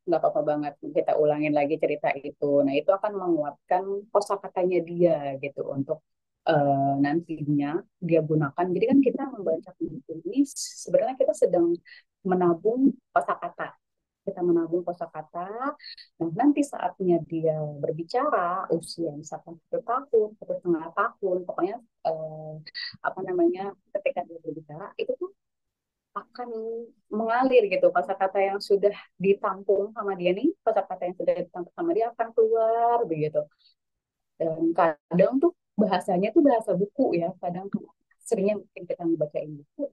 apa-apa banget kita ulangin lagi cerita itu. Nah itu akan menguatkan kosakatanya dia gitu untuk nantinya dia gunakan. Jadi kan kita membaca buku ini sebenarnya kita sedang menabung kosakata. Kita menabung kosakata. Nah, nanti saatnya dia berbicara usia misalkan 1 tahun, 1,5 tahun, pokoknya eh, apa namanya ketika dia berbicara itu tuh akan mengalir gitu kosakata yang sudah ditampung sama dia nih, kosakata yang sudah ditampung sama dia akan keluar begitu. Dan kadang tuh bahasanya tuh bahasa buku ya, kadang seringnya mungkin kita ngebacain buku,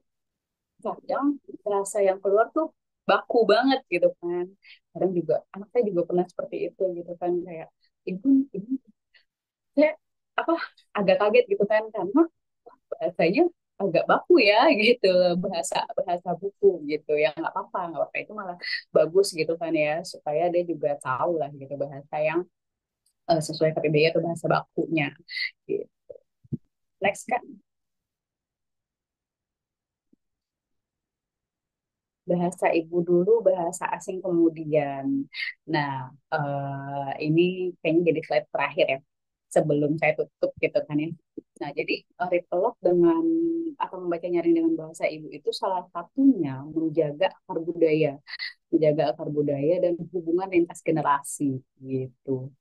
kadang bahasa yang keluar tuh baku banget gitu kan. Kadang juga anak saya juga pernah seperti itu gitu kan, kayak ibu ini saya apa agak kaget gitu kan karena bahasanya agak baku ya gitu, bahasa bahasa buku gitu ya. Nggak apa-apa itu malah bagus gitu kan ya, supaya dia juga tahu lah gitu bahasa yang sesuai KBBI atau bahasa bakunya gitu. Next kan, bahasa ibu dulu, bahasa asing kemudian. Nah, ini kayaknya jadi slide terakhir ya, sebelum saya tutup gitu kan ya. Nah, jadi read aloud dengan atau membaca nyaring dengan bahasa ibu itu salah satunya menjaga akar budaya dan hubungan lintas generasi gitu.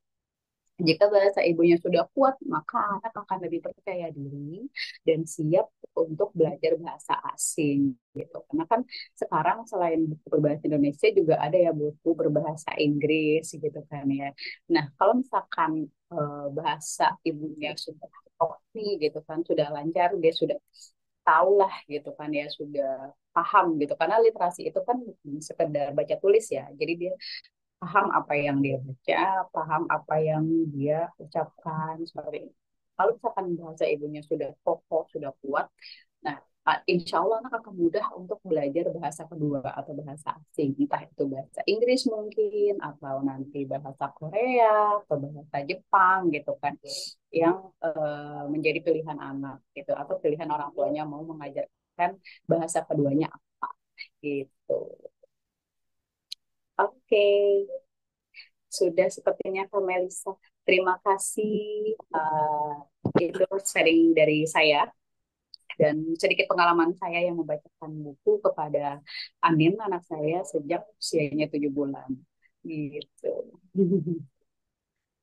Jika bahasa ibunya sudah kuat, maka anak akan lebih percaya diri dan siap untuk belajar bahasa asing gitu. Karena kan sekarang selain buku berbahasa Indonesia juga ada ya buku berbahasa Inggris gitu kan ya. Nah, kalau misalkan bahasa ibunya sudah oke gitu kan, sudah lancar, dia sudah tahu lah gitu kan ya, sudah paham gitu. Karena literasi itu kan bukan sekedar baca tulis ya. Jadi dia paham apa yang dia baca, paham apa yang dia ucapkan seperti itu. Kalau misalkan bahasa ibunya sudah kokoh, sudah kuat, nah insya Allah anak akan mudah untuk belajar bahasa kedua atau bahasa asing, entah itu bahasa Inggris mungkin, atau nanti bahasa Korea atau bahasa Jepang gitu kan, yang menjadi pilihan anak gitu, atau pilihan orang tuanya mau mengajarkan bahasa keduanya apa gitu. Oke, sudah sepertinya Kak Melisa. Terima kasih. Itu sharing dari saya dan sedikit pengalaman saya yang membacakan buku kepada Anin, anak saya sejak usianya 7 bulan. Gitu.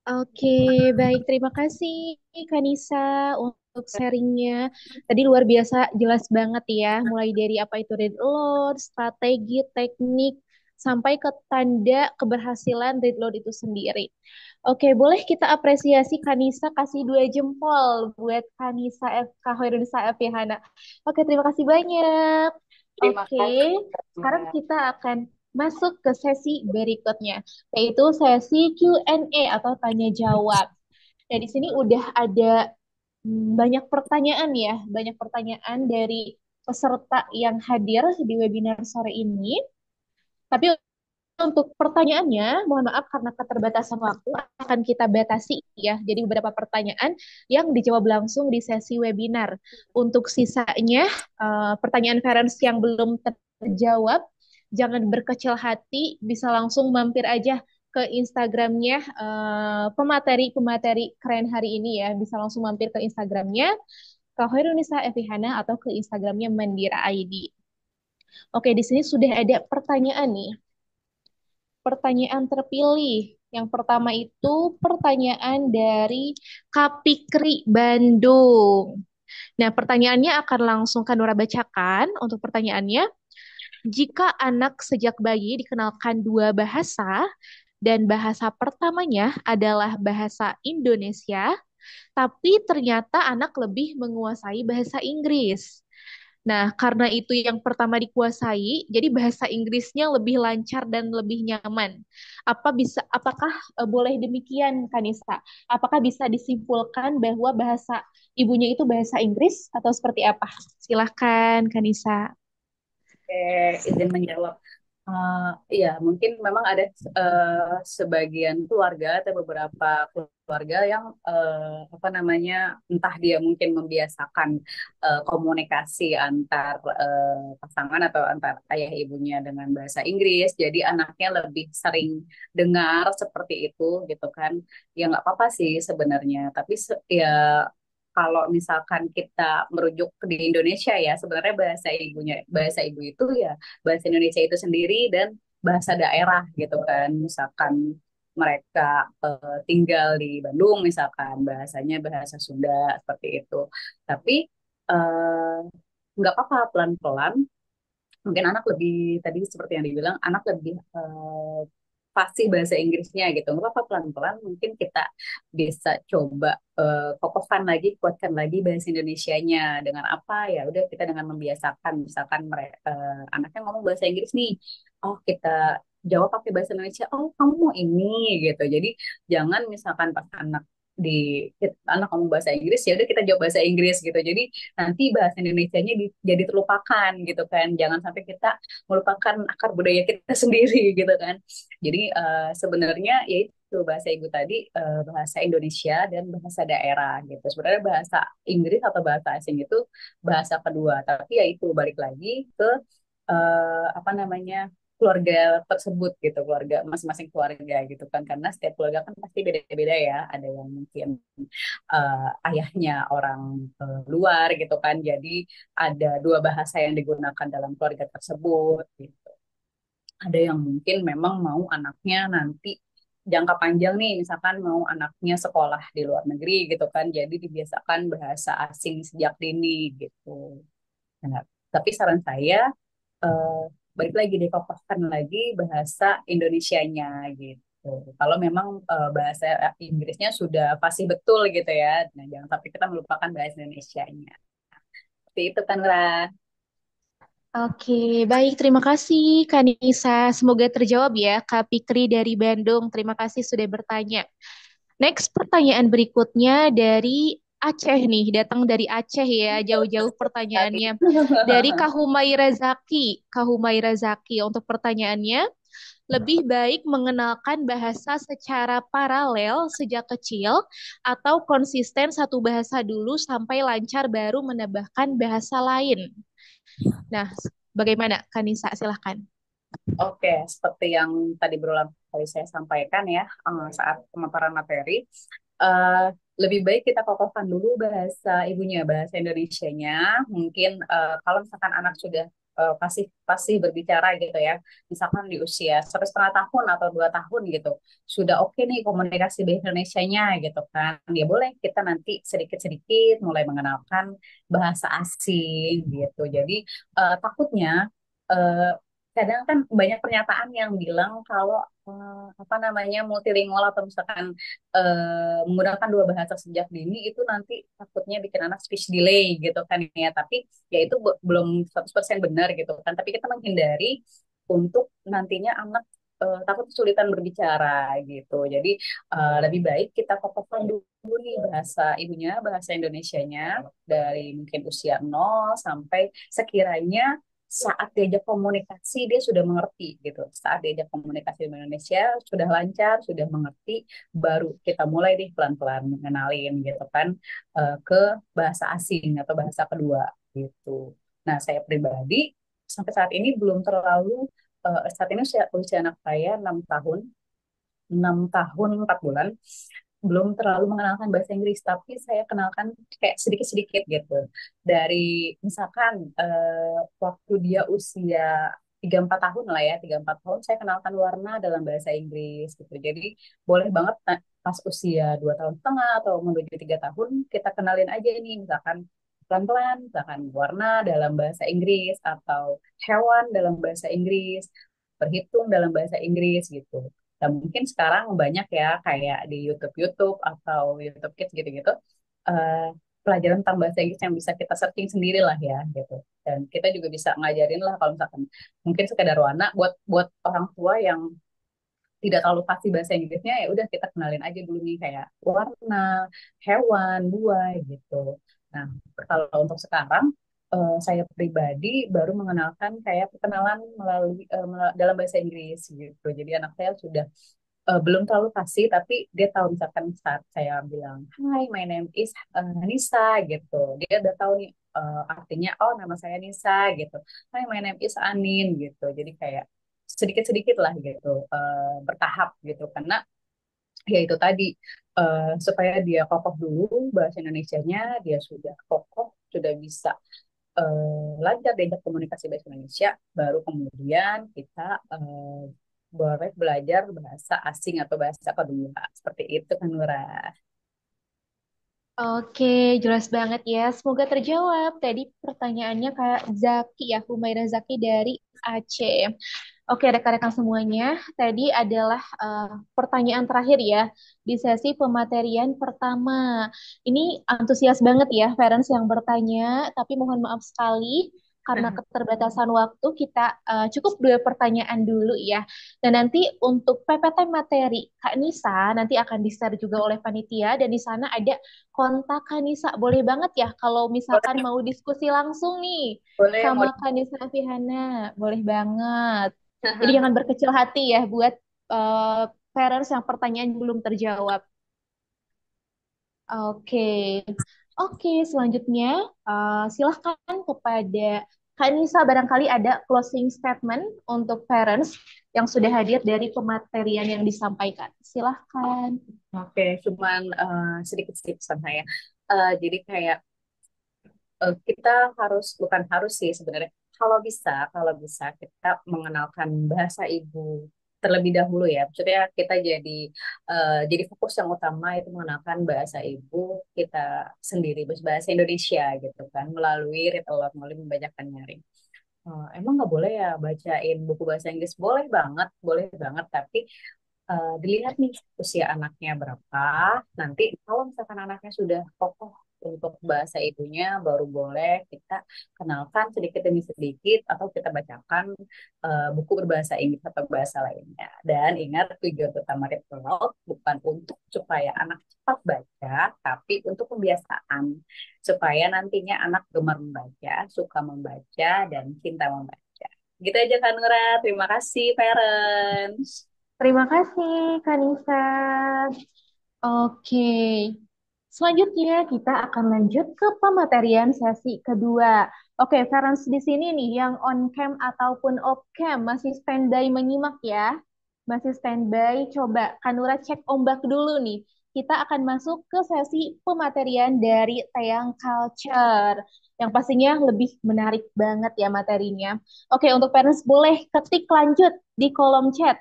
Oke, baik. Terima kasih Kanisa untuk sharingnya. Tadi luar biasa jelas banget ya, mulai dari apa itu read aloud, strategi, teknik, sampai ke tanda keberhasilan read aloud itu sendiri. Oke, boleh kita apresiasi Kanisa, kasih 2 jempol buat Kanisa FK Hoirunisa Hana. Oke, terima kasih banyak. Terima Oke, kasih. sekarang kita akan masuk ke sesi berikutnya, yaitu sesi Q&A atau tanya jawab. Nah, di sini udah ada banyak pertanyaan ya, banyak pertanyaan dari peserta yang hadir di webinar sore ini. Tapi untuk pertanyaannya, mohon maaf karena keterbatasan waktu akan kita batasi ya. Jadi beberapa pertanyaan yang dijawab langsung di sesi webinar. Untuk sisanya, pertanyaan parents yang belum terjawab, jangan berkecil hati, bisa langsung mampir aja ke Instagramnya pemateri-pemateri keren hari ini ya. Bisa langsung mampir ke Instagramnya Kak Hoirunisa Evihana atau ke Instagramnya Mandira ID. Oke, di sini sudah ada pertanyaan nih. Pertanyaan terpilih. Yang pertama itu pertanyaan dari Kapikri Bandung. Nah, pertanyaannya akan langsung Kak Nura bacakan untuk pertanyaannya. Jika anak sejak bayi dikenalkan 2 bahasa, dan bahasa pertamanya adalah bahasa Indonesia, tapi ternyata anak lebih menguasai bahasa Inggris. Nah, karena itu yang pertama dikuasai, jadi bahasa Inggrisnya lebih lancar dan lebih nyaman. Apakah boleh demikian, Kanisa? Apakah bisa disimpulkan bahwa bahasa ibunya itu bahasa Inggris atau seperti apa? Silahkan, Kanisa. Izin menjawab. Iya, mungkin memang ada sebagian keluarga atau beberapa keluarga yang apa namanya, entah dia mungkin membiasakan komunikasi antar pasangan atau antar ayah ibunya dengan bahasa Inggris, jadi anaknya lebih sering dengar seperti itu gitu kan. Ya nggak apa-apa sih sebenarnya, tapi ya kalau misalkan kita merujuk di Indonesia ya, sebenarnya bahasa ibu itu ya bahasa Indonesia itu sendiri dan bahasa daerah gitu kan. Misalkan mereka tinggal di Bandung, misalkan bahasanya bahasa Sunda seperti itu. Tapi eh, nggak apa-apa, pelan-pelan mungkin anak lebih, tadi seperti yang dibilang, anak lebih fasih bahasa Inggrisnya gitu, nggak apa-apa, pelan-pelan mungkin kita bisa coba kokohkan lagi, kuatkan lagi bahasa Indonesianya dengan apa, ya udah kita dengan membiasakan, misalkan mereka anaknya ngomong bahasa Inggris nih, oh kita jawab pakai bahasa Indonesia, oh kamu mau ini gitu. Jadi jangan misalkan pas anak ngomong bahasa Inggris, ya udah kita jawab bahasa Inggris gitu. Jadi nanti bahasa Indonesianya jadi terlupakan gitu kan. Jangan sampai kita melupakan akar budaya kita sendiri gitu kan. Jadi sebenarnya yaitu bahasa ibu tadi, bahasa Indonesia dan bahasa daerah gitu. Sebenarnya bahasa Inggris atau bahasa asing itu bahasa kedua, tapi ya itu balik lagi ke apa namanya, keluarga tersebut gitu, keluarga masing-masing keluarga gitu kan, karena setiap keluarga kan pasti beda-beda ya, ada yang mungkin ayahnya orang luar gitu kan, jadi ada dua bahasa yang digunakan dalam keluarga tersebut gitu. Ada yang mungkin memang mau anaknya nanti jangka panjang nih, misalkan mau anaknya sekolah di luar negeri gitu kan, jadi dibiasakan bahasa asing sejak dini gitu. Nah, tapi saran saya eh, balik lagi dikokohkan lagi bahasa Indonesianya gitu. Kalau memang bahasa Inggrisnya sudah fasih betul gitu ya, nah jangan sampai kita melupakan bahasa Indonesianya. Seperti itu kan, Ra. Oke, baik. Terima kasih, Kak Nisa. Semoga terjawab ya, Kak Fikri dari Bandung. Terima kasih sudah bertanya. Next, pertanyaan berikutnya dari Aceh nih. Datang dari Aceh ya, jauh-jauh pertanyaannya. Dari Kak Humaira Zaki. Kak Humaira Zaki, untuk pertanyaannya, lebih baik mengenalkan bahasa secara paralel sejak kecil atau konsisten satu bahasa dulu sampai lancar baru menambahkan bahasa lain? Nah, bagaimana, Kanisa? Silahkan. Oke, seperti yang tadi berulang kali saya sampaikan ya, saat pemaparan materi, eh, lebih baik kita kokohkan dulu bahasa ibunya, bahasa Indonesianya. Mungkin kalau misalkan anak sudah pasif pasif berbicara gitu ya, misalkan di usia 1,5 tahun atau 2 tahun gitu, sudah oke nih komunikasi bahasa Indonesianya gitu kan, ya boleh kita nanti sedikit-sedikit mulai mengenalkan bahasa asing gitu. Jadi takutnya eh, kadang kan banyak pernyataan yang bilang kalau apa namanya, multilingual atau misalkan menggunakan dua bahasa sejak dini itu nanti takutnya bikin anak speech delay gitu kan ya, tapi ya itu belum 100% benar gitu kan, tapi kita menghindari untuk nantinya anak takut kesulitan berbicara gitu. Jadi lebih baik kita kokohkan dulu nih bahasa ibunya, bahasa Indonesianya dari mungkin usia 0 sampai sekiranya saat diajak komunikasi dia sudah mengerti gitu. Saat diajak komunikasi di Indonesia sudah lancar, sudah mengerti, baru kita mulai deh pelan-pelan mengenalin gitu kan ke bahasa asing atau bahasa kedua gitu. Nah, saya pribadi sampai saat ini belum terlalu saat ini usia anak saya 6 tahun, 6 tahun 4 bulan, belum terlalu mengenalkan bahasa Inggris, tapi saya kenalkan kayak sedikit-sedikit gitu. Dari misalkan waktu dia usia 3 4 tahun lah ya, 3 4 tahun saya kenalkan warna dalam bahasa Inggris gitu. Jadi boleh banget pas usia 2 tahun setengah atau menuju 3 tahun kita kenalin aja ini, misalkan pelan-pelan, misalkan warna dalam bahasa Inggris atau hewan dalam bahasa Inggris, berhitung dalam bahasa Inggris gitu. Nah, mungkin sekarang banyak ya kayak di YouTube atau YouTube Kids gitu-gitu, eh, pelajaran tentang bahasa Inggris yang bisa kita searching sendiri lah ya gitu. Dan kita juga bisa ngajarin lah kalau misalkan mungkin sekedar warna buat buat orang tua yang tidak terlalu fasih bahasa Inggrisnya, ya udah kita kenalin aja dulu nih kayak warna, hewan, buah gitu. Nah, kalau untuk sekarang saya pribadi baru mengenalkan kayak perkenalan melalui dalam bahasa Inggris gitu. Jadi anak saya sudah belum terlalu fasih, tapi dia tahu misalkan saat saya bilang, Hi, my name is Nisa gitu. Dia udah tahu nih artinya, oh nama saya Nisa gitu. Hi, my name is Anin gitu. Jadi kayak sedikit-sedikit lah gitu, bertahap gitu. Karena ya itu tadi, supaya dia kokoh dulu bahasa Indonesianya, dia sudah kokoh, sudah bisa lancar diajak komunikasi bahasa Indonesia, baru kemudian kita boleh belajar bahasa asing atau bahasa kedua. Seperti itu kan Nura. Oke, jelas banget ya. Semoga terjawab. Tadi pertanyaannya Kak Zaki ya, Humaira Zaki dari Aceh. Oke, rekan-rekan semuanya, tadi adalah pertanyaan terakhir ya di sesi pematerian pertama. Ini antusias banget ya, parents yang bertanya, tapi mohon maaf sekali karena keterbatasan waktu kita cukup dua pertanyaan dulu ya. Dan nanti untuk PPT materi Kak Nisa nanti akan di-share juga oleh panitia dan di sana ada kontak Kak Nisa. Boleh banget ya kalau misalkan Boleh, mau diskusi langsung nih boleh mau. sama Kak Nisa Fihana. Boleh banget. Jadi jangan berkecil hati ya buat eh, parents yang pertanyaan belum terjawab. Oke, oke. Selanjutnya silahkan kepada Kak Nisa barangkali ada closing statement untuk parents yang sudah hadir dari pematerian yang disampaikan. Silahkan. Oke, cuman sedikit-sedikit pesan saya. Jadi kayak kita harus, bukan harus sih sebenarnya, kalau bisa kita mengenalkan bahasa ibu terlebih dahulu ya. Maksudnya kita jadi fokus yang utama itu mengenalkan bahasa ibu kita sendiri, bahasa Indonesia gitu kan, melalui read aloud, melalui membacakan nyaring. Emang nggak boleh ya bacain buku bahasa Inggris? Boleh banget, tapi dilihat nih usia anaknya berapa. Nanti kalau misalkan anaknya sudah kokoh untuk bahasa ibunya, baru boleh kita kenalkan sedikit demi sedikit atau kita bacakan buku berbahasa Inggris atau bahasa lainnya. Dan ingat, tujuan utama Read bukan untuk supaya anak cepat baca, tapi untuk pembiasaan supaya nantinya anak gemar membaca, suka membaca, dan cinta membaca. Gitu aja kan Nura. Terima kasih parents. Terima kasih, Kak Nisa. Oke, selanjutnya kita akan lanjut ke pematerian sesi kedua. Oke, parents di sini nih yang on cam ataupun off cam masih standby menyimak ya. Masih standby, coba Kanura cek ombak dulu nih. Kita akan masuk ke sesi pematerian dari Teang Culture yang pastinya lebih menarik banget ya materinya. Oke, untuk parents boleh ketik lanjut di kolom chat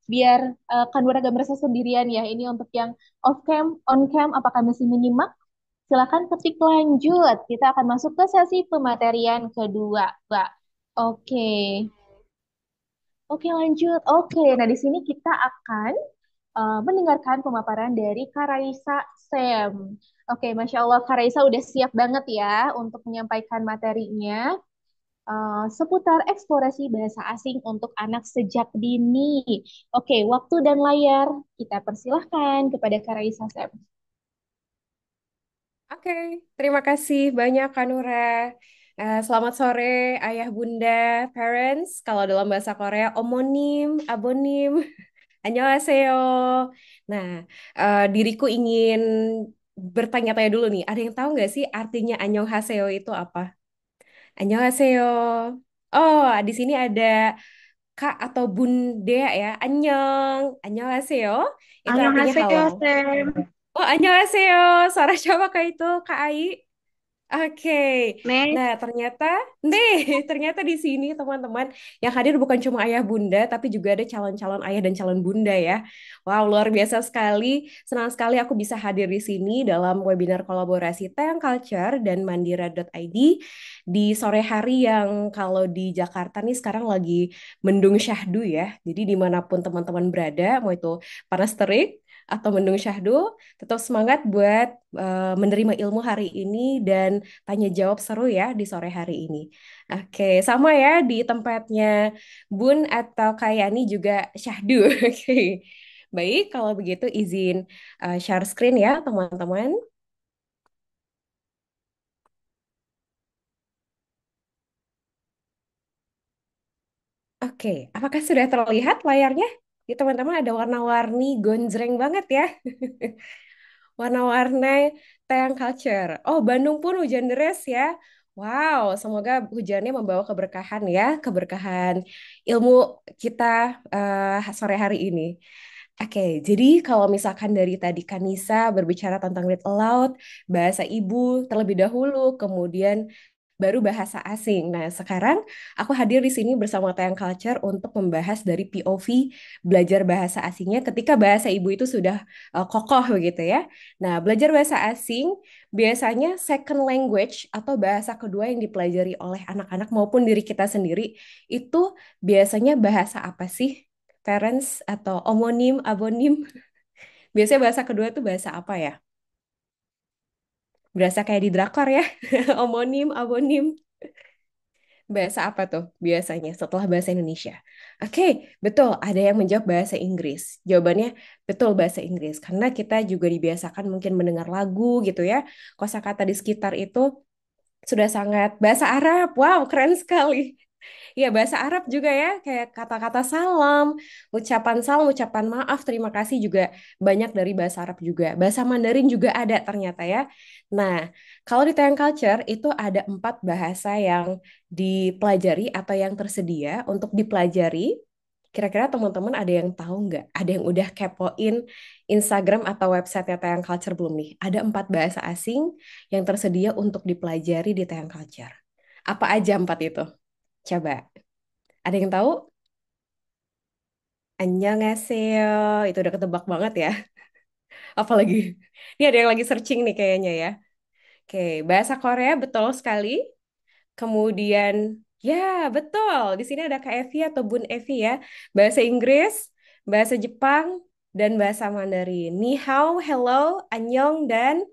biar Kanura gak merasa sendirian ya. Ini untuk yang off cam, on cam, apakah masih menyimak? Silakan ketik lanjut. Kita akan masuk ke sesi pematerian kedua, Mbak. Oke. Oke, lanjut. Oke, nah di sini kita akan mendengarkan pemaparan dari Karaisa Sem. Oke, Masya Allah, Karaisa udah siap banget ya untuk menyampaikan materinya seputar eksplorasi bahasa asing untuk anak sejak dini. Oke, waktu dan layar kita persilahkan kepada Karaisa Sem. Oke, terima kasih banyak Kanura. Selamat sore ayah bunda, parents. Kalau dalam bahasa Korea, omonim, abonim, annyeonghaseyo. Nah, diriku ingin bertanya-tanya dulu nih. Ada yang tahu nggak sih artinya annyeonghaseyo itu apa? Annyeonghaseyo. Oh, di sini ada Kak atau Bunda ya. Annyeonghaseyo. Itu artinya halo. Annyeonghaseyo, Sem. Oh, annyeonghaseyo. Suara siapa Kak itu? Kak Ai? Oke, Next. nah ternyata di sini teman-teman yang hadir bukan cuma ayah bunda, tapi juga ada calon-calon ayah dan calon bunda ya. Wow, luar biasa sekali. Senang sekali aku bisa hadir di sini dalam webinar kolaborasi Tayang Culture dan Mandira.id di sore hari yang kalau di Jakarta nih sekarang lagi mendung syahdu ya. Jadi dimanapun teman-teman berada, mau itu panas terik atau mendung syahdu, tetap semangat buat menerima ilmu hari ini dan tanya jawab seru ya di sore hari ini. Oke, sama ya di tempatnya Bun atau Kayani juga syahdu. Oke. Baik, kalau begitu izin share screen ya, teman-teman. Oke, apakah sudah terlihat layarnya? Ya, teman-teman ada warna-warni gonjreng banget ya. Warna-warni Tayang Culture. Oh, Bandung pun hujan deras ya. Wow, semoga hujannya membawa keberkahan ya, keberkahan ilmu kita sore hari ini. Oke, jadi kalau misalkan dari tadi Kanisa berbicara tentang read aloud, bahasa ibu terlebih dahulu, kemudian baru bahasa asing. Nah, sekarang aku hadir di sini bersama Tayang Culture untuk membahas dari POV belajar bahasa asingnya ketika bahasa ibu itu sudah kokoh begitu ya. Nah, belajar bahasa asing biasanya second language atau bahasa kedua yang dipelajari oleh anak-anak maupun diri kita sendiri itu biasanya bahasa apa sih? Parents atau omonim, abonim. Biasanya bahasa kedua itu bahasa apa ya? Berasa kayak di drakor ya. Omonim, abonim. Bahasa apa tuh biasanya setelah bahasa Indonesia? Oke, betul. Ada yang menjawab bahasa Inggris. Jawabannya betul bahasa Inggris. Karena kita juga dibiasakan mungkin mendengar lagu gitu ya. Kosakata di sekitar itu sudah sangat bahasa Arab. Wow, keren sekali. Ya, bahasa Arab juga ya, kayak kata-kata salam, ucapan maaf, terima kasih juga banyak dari bahasa Arab juga. Bahasa Mandarin juga ada ternyata ya. Nah, kalau di Tayang Culture itu ada 4 bahasa yang dipelajari atau yang tersedia untuk dipelajari. Kira-kira teman-teman ada yang tahu nggak? Ada yang udah kepoin Instagram atau websitenya Tayang Culture belum nih? Ada 4 bahasa asing yang tersedia untuk dipelajari di Tayang Culture. Apa aja 4 itu? Coba, ada yang tahu? Annyeonghaseyo. Itu udah ketebak banget ya. Apalagi, ini ada yang lagi searching nih kayaknya ya. Oke, bahasa Korea betul sekali. Kemudian, ya betul. Di sini ada Kak Evi atau Bun Evi ya. Bahasa Inggris, bahasa Jepang, dan bahasa Mandarin. Ni hao, hello, annyeong, dan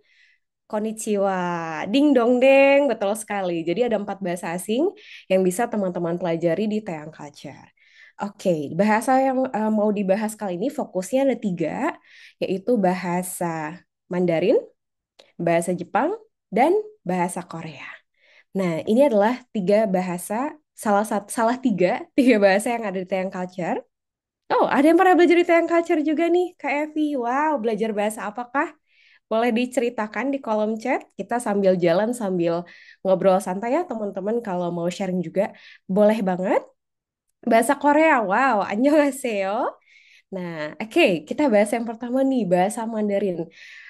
konnichiwa. Ding dong deng, betul sekali. Jadi ada 4 bahasa asing yang bisa teman-teman pelajari di Taeyang Culture. Oke, bahasa yang mau dibahas kali ini fokusnya ada 3, yaitu bahasa Mandarin, bahasa Jepang, dan bahasa Korea. Nah, ini adalah 3 bahasa, salah 3 bahasa yang ada di Taeyang Culture. Oh, ada yang pernah belajar di Taeyang Culture juga nih, Kak Evi. Wow, belajar bahasa apakah? Boleh diceritakan di kolom chat, kita sambil jalan sambil ngobrol santai ya teman-teman kalau mau sharing juga boleh banget. Bahasa Korea, wow, annyeonghaseyo. Nah, oke, kita bahas yang pertama nih, bahasa Mandarin.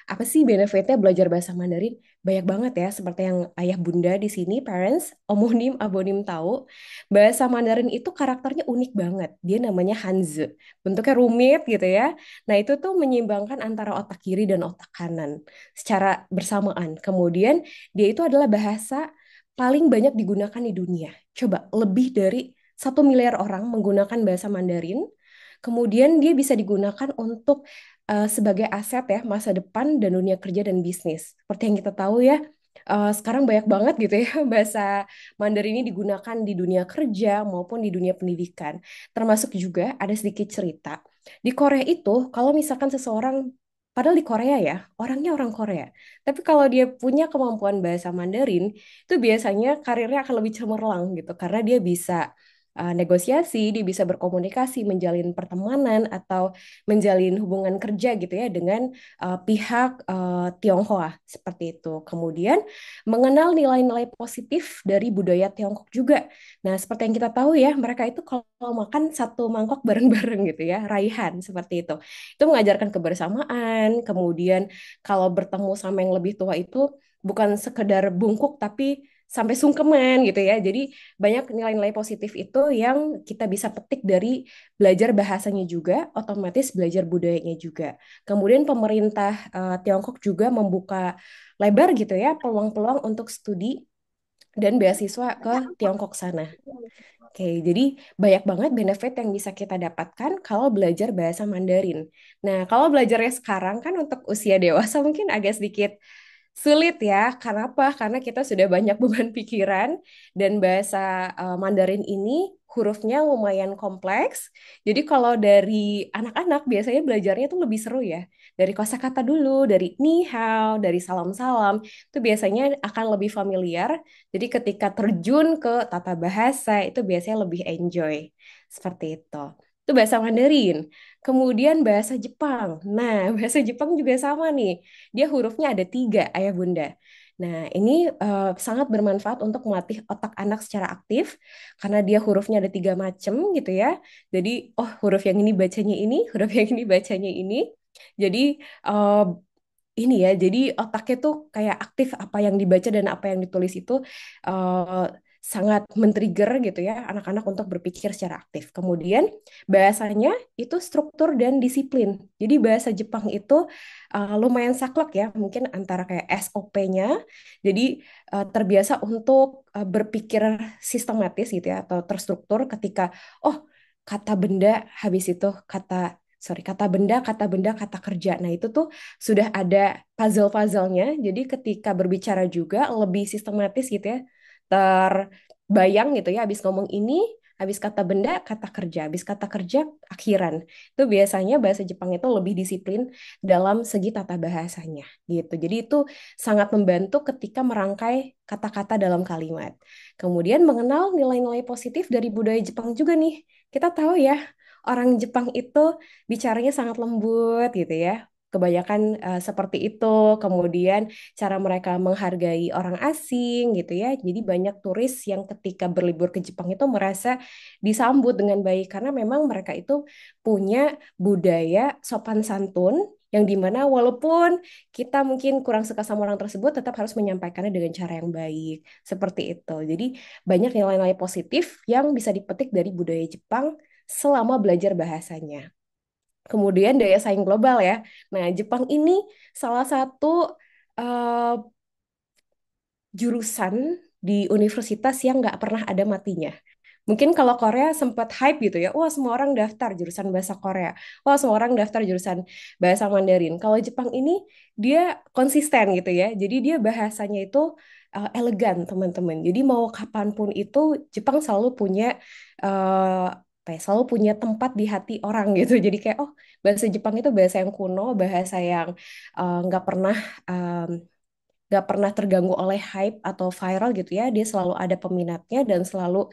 Apa sih benefitnya belajar bahasa Mandarin? Banyak banget ya, seperti yang ayah bunda di sini, parents, omonim, abonim tahu. Bahasa Mandarin itu karakternya unik banget. Dia namanya Hanzi. Bentuknya rumit gitu ya. Nah, itu tuh menyeimbangkan antara otak kiri dan otak kanan secara bersamaan. Kemudian, dia itu adalah bahasa paling banyak digunakan di dunia. Coba, lebih dari 1 miliar orang menggunakan bahasa Mandarin. Kemudian dia bisa digunakan untuk sebagai aset ya masa depan dan dunia kerja dan bisnis. Seperti yang kita tahu ya, sekarang banyak banget gitu ya bahasa Mandarin ini digunakan di dunia kerja maupun di dunia pendidikan. Termasuk juga ada sedikit cerita. Di Korea itu kalau misalkan seseorang padahal di Korea ya, orangnya orang Korea. Tapi kalau dia punya kemampuan bahasa Mandarin, itu biasanya karirnya akan lebih cemerlang gitu karena dia bisa negosiasi, dia bisa berkomunikasi, menjalin pertemanan atau menjalin hubungan kerja gitu ya dengan pihak Tionghoa seperti itu. Kemudian mengenal nilai-nilai positif dari budaya Tiongkok juga. Nah, seperti yang kita tahu ya, mereka itu kalau makan satu mangkok bareng-bareng gitu ya, raihan seperti itu. Itu mengajarkan kebersamaan, kemudian kalau bertemu sama yang lebih tua itu bukan sekedar bungkuk tapi sampai sungkeman gitu ya. Jadi banyak nilai-nilai positif itu yang kita bisa petik dari belajar bahasanya juga, otomatis belajar budayanya juga. Kemudian pemerintah Tiongkok juga membuka lebar gitu ya peluang-peluang untuk studi dan beasiswa ke Tiongkok sana. Oke, jadi banyak banget benefit yang bisa kita dapatkan kalau belajar bahasa Mandarin. Nah, kalau belajarnya sekarang kan untuk usia dewasa mungkin agak sedikit Sulit ya, karena apa? Karena kita sudah banyak beban pikiran dan bahasa Mandarin ini hurufnya lumayan kompleks. Jadi kalau dari anak-anak biasanya belajarnya tuh lebih seru ya. Dari kosakata dulu, dari ni hao, dari salam-salam, itu biasanya akan lebih familiar. Jadi ketika terjun ke tata bahasa itu biasanya lebih enjoy. Seperti itu. Itu bahasa Mandarin. Kemudian bahasa Jepang. Nah, bahasa Jepang juga sama nih. Dia hurufnya ada 3, ayah bunda. Nah, ini sangat bermanfaat untuk melatih otak anak secara aktif karena dia hurufnya ada 3 macam gitu ya. Jadi, oh huruf yang ini bacanya ini, huruf yang ini bacanya ini. Jadi eh, ini ya, jadi otaknya tuh kayak aktif apa yang dibaca dan apa yang ditulis itu eh, sangat men-trigger gitu ya anak-anak untuk berpikir secara aktif. Kemudian bahasanya itu struktur dan disiplin. Jadi bahasa Jepang itu lumayan saklek ya, mungkin antara kayak SOP-nya. Jadi terbiasa untuk berpikir sistematis gitu ya atau terstruktur ketika oh kata benda habis itu kata benda, kata kerja. Nah, itu tuh sudah ada puzzle-puzzlenya. Jadi ketika berbicara juga lebih sistematis gitu ya. Terbayang gitu ya, habis ngomong ini, habis kata benda, habis kata kerja, akhiran. Itu biasanya bahasa Jepang itu lebih disiplin dalam segi tata bahasanya gitu. Jadi itu sangat membantu ketika merangkai kata-kata dalam kalimat. Kemudian mengenal nilai-nilai positif dari budaya Jepang juga nih. Kita tahu ya, orang Jepang itu bicaranya sangat lembut gitu ya. Kebanyakan seperti itu. Kemudian cara mereka menghargai orang asing gitu ya. Jadi banyak turis yang ketika berlibur ke Jepang itu merasa disambut dengan baik karena memang mereka itu punya budaya sopan santun yang dimana walaupun kita mungkin kurang suka sama orang tersebut tetap harus menyampaikannya dengan cara yang baik seperti itu. Jadi banyak nilai-nilai positif yang bisa dipetik dari budaya Jepang selama belajar bahasanya. Kemudian daya saing global ya. Nah, Jepang ini salah satu eh, jurusan di universitas yang nggak pernah ada matinya. Mungkin kalau Korea sempat hype gitu ya, wah semua orang daftar jurusan bahasa Korea, wah semua orang daftar jurusan bahasa Mandarin. Kalau Jepang ini dia konsisten gitu ya, jadi dia bahasanya itu elegan teman-teman. Jadi mau kapanpun itu Jepang selalu punya apa ya, selalu punya tempat di hati orang gitu. Jadi kayak oh bahasa Jepang itu bahasa yang kuno, bahasa yang nggak pernah nggak pernah terganggu oleh hype atau viral gitu ya. Dia selalu ada peminatnya dan selalu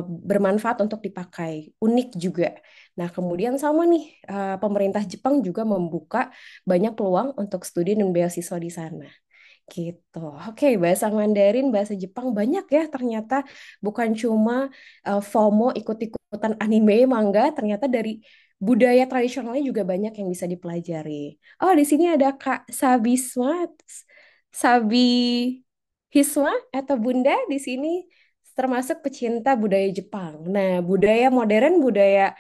bermanfaat untuk dipakai. Unik juga. Nah, kemudian sama nih, pemerintah Jepang juga membuka banyak peluang untuk studi dan beasiswa di sana. Gitu. Oke, bahasa Mandarin, bahasa Jepang banyak ya ternyata bukan cuma FOMO ikut-ikutan anime, manga, ternyata dari budaya tradisionalnya juga banyak yang bisa dipelajari. Oh, di sini ada Kak Sabisma, Sabi Hisma atau Bunda di sini termasuk pecinta budaya Jepang. Nah, budaya modern, budaya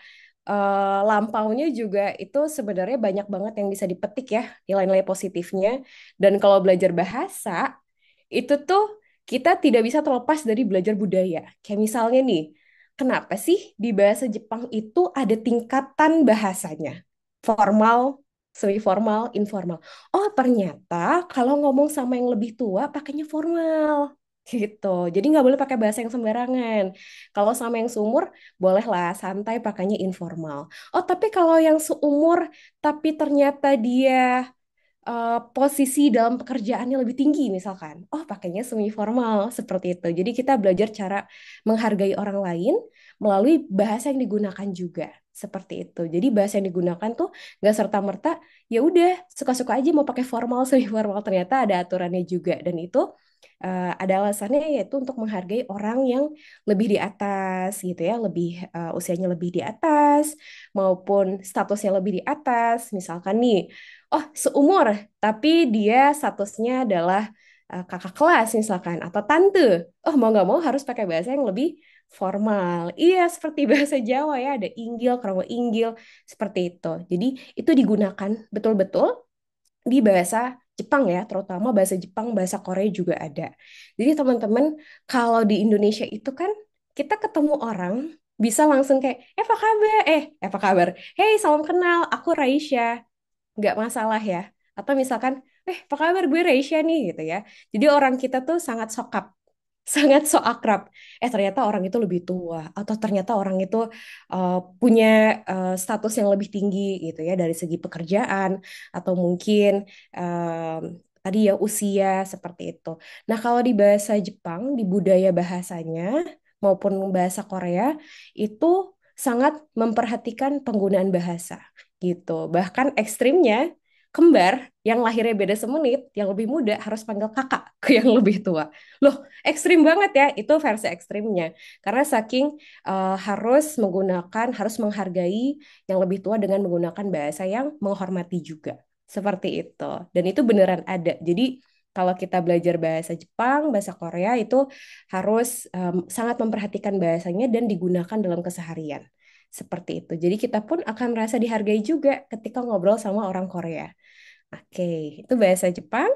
lampaunya juga itu sebenarnya banyak banget yang bisa dipetik ya nilai-nilai positifnya. Dan kalau belajar bahasa itu tuh kita tidak bisa terlepas dari belajar budaya. Kayak misalnya nih, kenapa sih di bahasa Jepang itu ada tingkatan bahasanya? Formal, semi formal, informal. Oh, ternyata kalau ngomong sama yang lebih tua pakainya formal. Gitu. Jadi nggak boleh pakai bahasa yang sembarangan. Kalau sama yang seumur, bolehlah santai pakainya informal. Oh, tapi kalau yang seumur tapi ternyata dia posisi dalam pekerjaannya lebih tinggi misalkan. Oh, pakainya semi formal seperti itu. Jadi kita belajar cara menghargai orang lain melalui bahasa yang digunakan juga. Seperti itu. Jadi bahasa yang digunakan tuh nggak serta-merta ya udah suka-suka aja mau pakai formal semi formal, ternyata ada aturannya juga dan itu ada alasannya yaitu untuk menghargai orang yang lebih di atas gitu ya, lebih usianya lebih di atas maupun statusnya lebih di atas. Misalkan nih, oh seumur tapi dia statusnya adalah kakak kelas misalkan atau tante. Oh mau nggak mau harus pakai bahasa yang lebih formal. Iya seperti bahasa Jawa ya ada inggil, kromo inggil seperti itu. Jadi itu digunakan betul-betul di bahasa Jepang ya, terutama bahasa Jepang, bahasa Korea juga ada. Jadi teman-teman, kalau di Indonesia itu kan kita ketemu orang bisa langsung kayak, apa kabar? Apa kabar? Hey, salam kenal, aku Raisya. Nggak masalah ya. Atau misalkan, apa kabar gue Reisha nih gitu ya. Jadi orang kita tuh sangat sokap, sangat so akrab. Ternyata orang itu lebih tua, atau ternyata orang itu punya status yang lebih tinggi gitu ya dari segi pekerjaan, atau mungkin em, tadi ya usia seperti itu. Nah, kalau di bahasa Jepang, di budaya bahasanya maupun bahasa Korea itu sangat memperhatikan penggunaan bahasa gitu. Bahkan ekstrimnya kembar yang lahirnya beda semenit, yang lebih muda harus panggil kakak ke yang lebih tua. Loh, ekstrim banget ya, itu versi ekstrimnya. Karena saking harus menghargai yang lebih tua dengan menggunakan bahasa yang menghormati juga. Seperti itu. Dan itu beneran ada. Jadi kalau kita belajar bahasa Jepang, bahasa Korea itu harus sangat memperhatikan bahasanya dan digunakan dalam keseharian. Seperti itu. Jadi kita pun akan merasa dihargai juga ketika ngobrol sama orang Korea. Oke, itu bahasa Jepang.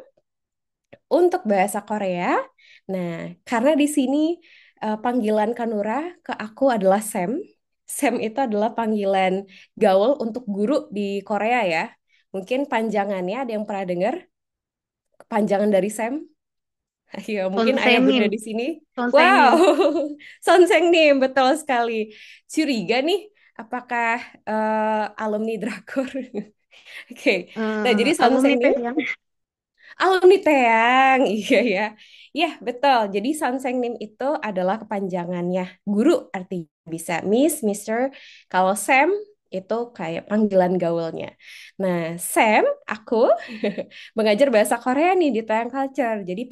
Untuk bahasa Korea, nah karena di sini panggilan Kanura ke aku adalah Sam. Sam itu adalah panggilan gaul untuk guru di Korea ya. Mungkin panjangannya ada yang pernah dengar? Panjangan dari Sam? Ayo, mungkin ayah bunda Sonsengnim. di sini. Wow, Sonsengnim. Sonsengnim, betul sekali. Curiga nih, apakah alumni Drakor? Oke, nah jadi Alumni Sonsengnim Tehyang. alumni Teang, iya ya. Ya, betul. Jadi Sansengnim itu adalah kepanjangannya guru, artinya bisa Miss, Mister. Kalau Sam itu kayak panggilan gaulnya. Nah, Sam, aku mengajar bahasa Korea nih di Teang Culture. Jadi